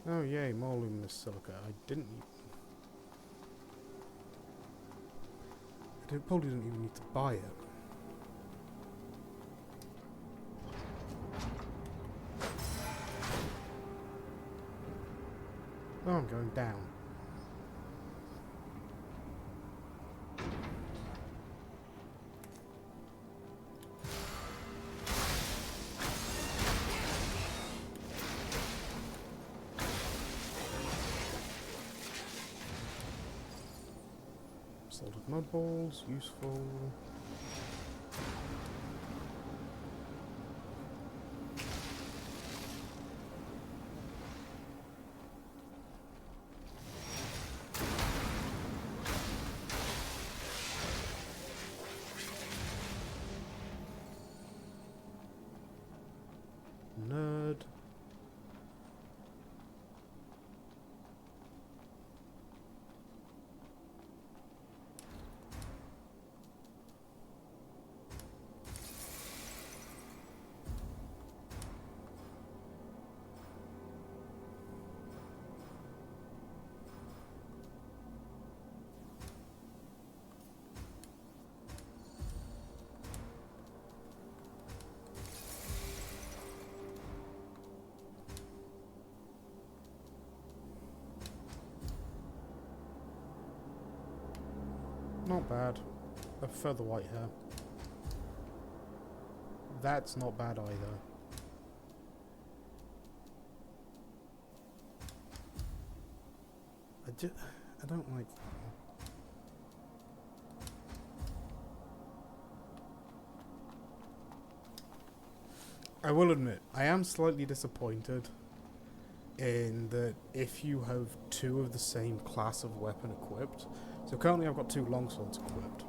Oh yay, more luminous silica. Probably didn't even need to buy it. Oh, I'm going down. Salted mud balls, useful. Nerd. Not bad. I prefer the white hair. That's not bad either. I don't like... I will admit, I am slightly disappointed in that if you have two of the same class of weapon equipped. So currently I've got two longswords equipped.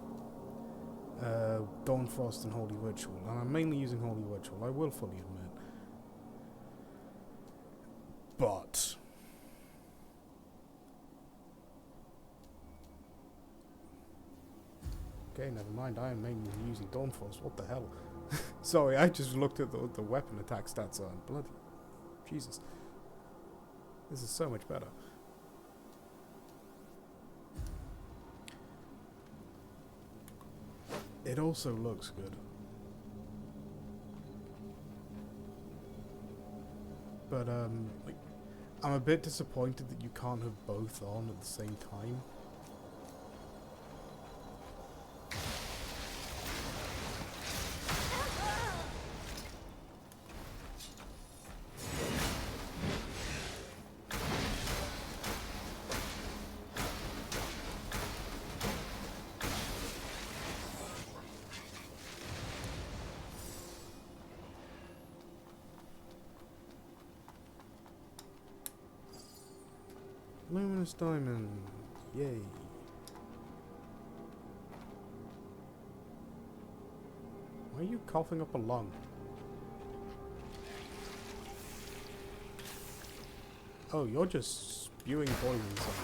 Dawnfrost and Holy Ritual. And I'm mainly using Holy Ritual, I will fully admit. But... okay, never mind, I am mainly using Dawnfrost, what the hell? Sorry, I just looked at the weapon attack stats on bloody... Jesus. This is so much better. It also looks good. But, like, I'm a bit disappointed that you can't have both on at the same time. Luminous diamond. Yay. Why are you coughing up a lung? Oh, you're just spewing poison somehow.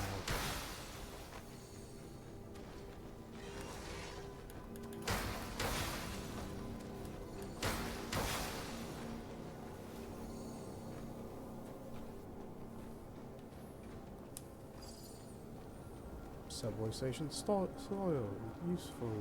Subway station soil, useful.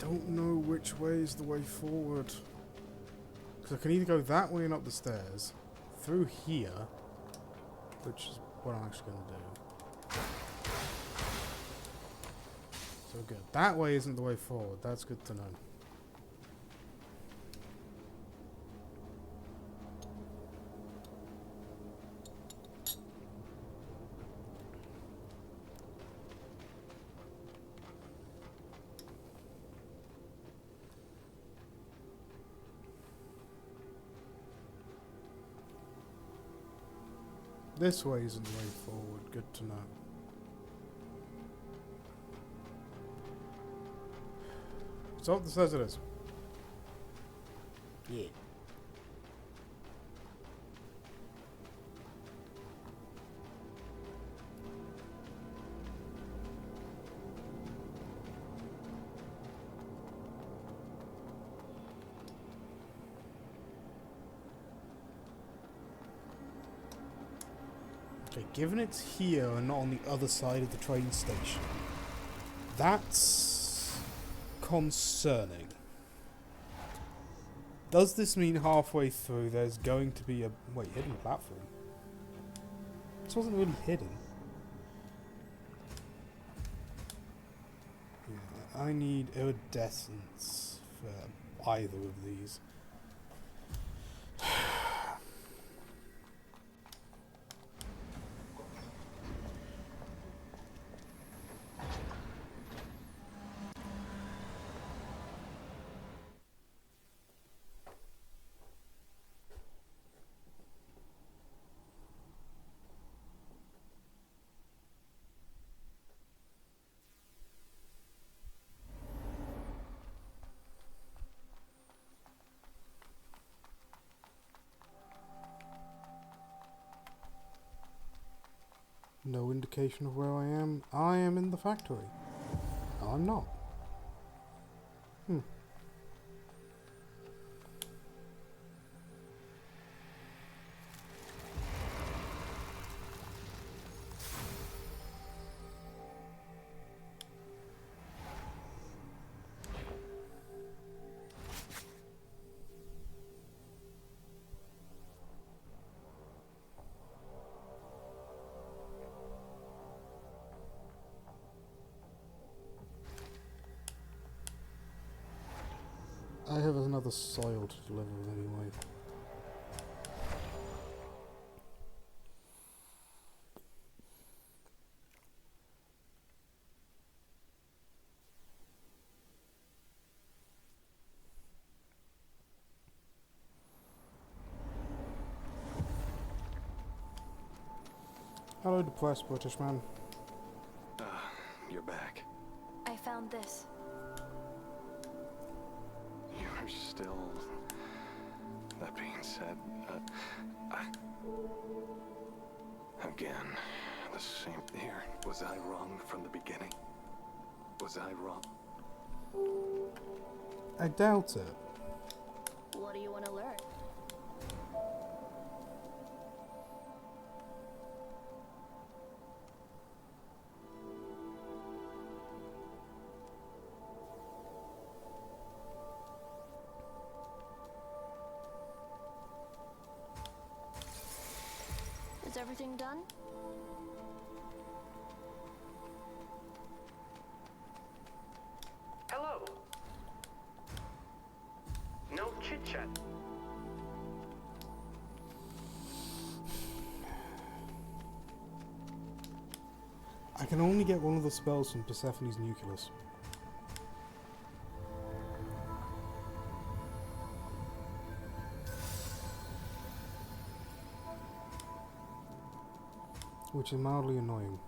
don't know which way is the way forward. Because I can either go that way and up the stairs, through here, which is what I'm actually going to do. So good. That way isn't the way forward. That's good to know. This way isn't the way forward. Good to know. So up the stairs it is. Yeah. Okay, given it's here and not on the other side of the train station, that's concerning. Does this mean halfway through there's going to be a... Wait, hidden platform? This wasn't really hidden. Yeah, I need iridescence for either of these. No indication of where I am. I am in the factory. No, I'm not. I have another soil to deliver anyway. Hello, depressed British man. You're back. I found this. You're still... That being said, again, the same here. Was I wrong from the beginning? Was I wrong? I doubt it. What do you want to learn? Is everything done? Hello. No chit-chat. I can only get one of the spells from Persephone's Nucleus. Which is mildly annoying.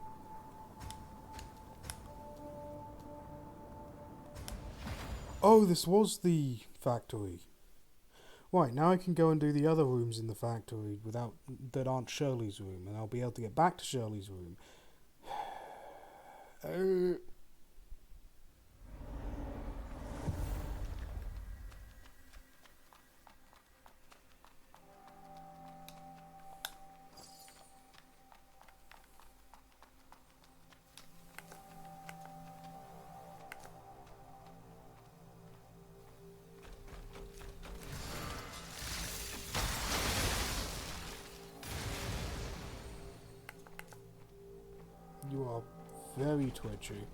Oh, this was the factory. Right, now I can go and do the other rooms in the factory without that aren't Shirley's room, and I'll be able to get back to Shirley's room. very twitchy.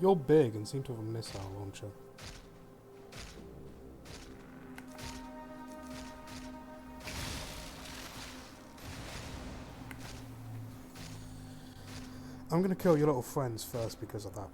You're big and seem to have a missile launcher. I'm gonna kill your little friends first because of that.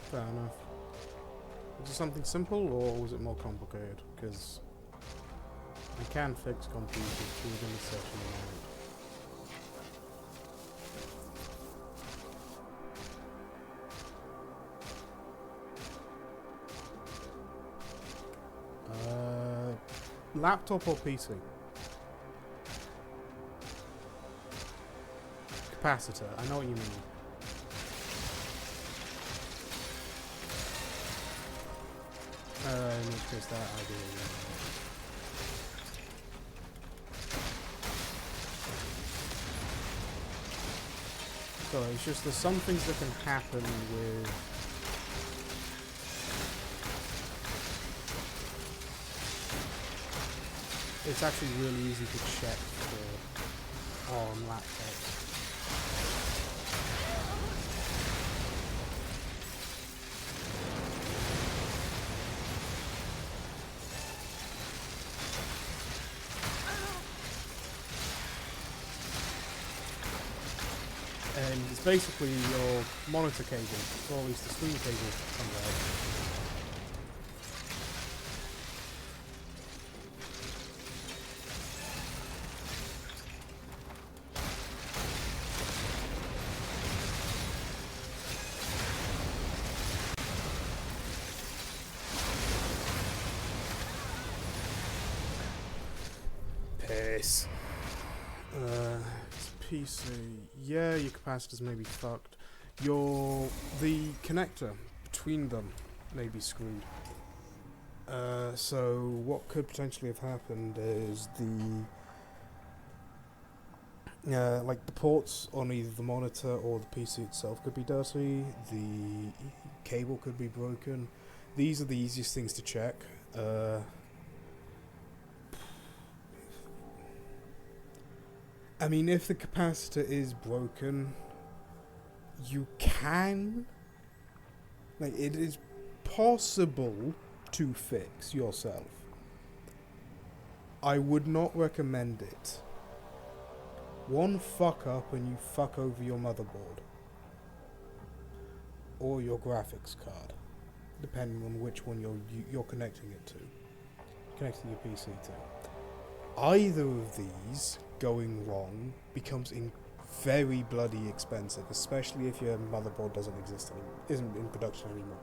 Fair enough. Was it something simple or was it more complicated? Because I can fix computers within a certain amount. Laptop or PC? Capacitor, I know what you mean. In which case that I do. So it's just there's some things that can happen with it's actually really easy to check for on laptops. And it's basically your monitor cable, or at least the screen cable somewhere. Piss. PC, yeah, your capacitors may be fucked. The connector between them may be screwed. So what could potentially have happened is like the ports on either the monitor or the PC itself could be dirty, the cable could be broken. These are the easiest things to check. I mean, if the capacitor is broken, you can, like, it is possible to fix yourself. I would not recommend it. One fuck up and you fuck over your motherboard. Or your graphics card. Depending on which one you're connecting it to. Connecting your PC to. Either of these going wrong becomes very bloody expensive, especially if your motherboard doesn't exist anymore, isn't in production anymore.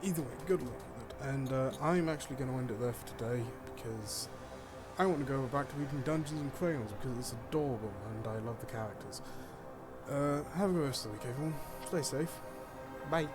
Either way, good luck with it. And I'm actually going to end it there for today because I want to go back to reading Dungeons and Crayons because it's adorable and I love the characters. Have a good rest of the week, everyone. Stay safe. Bye.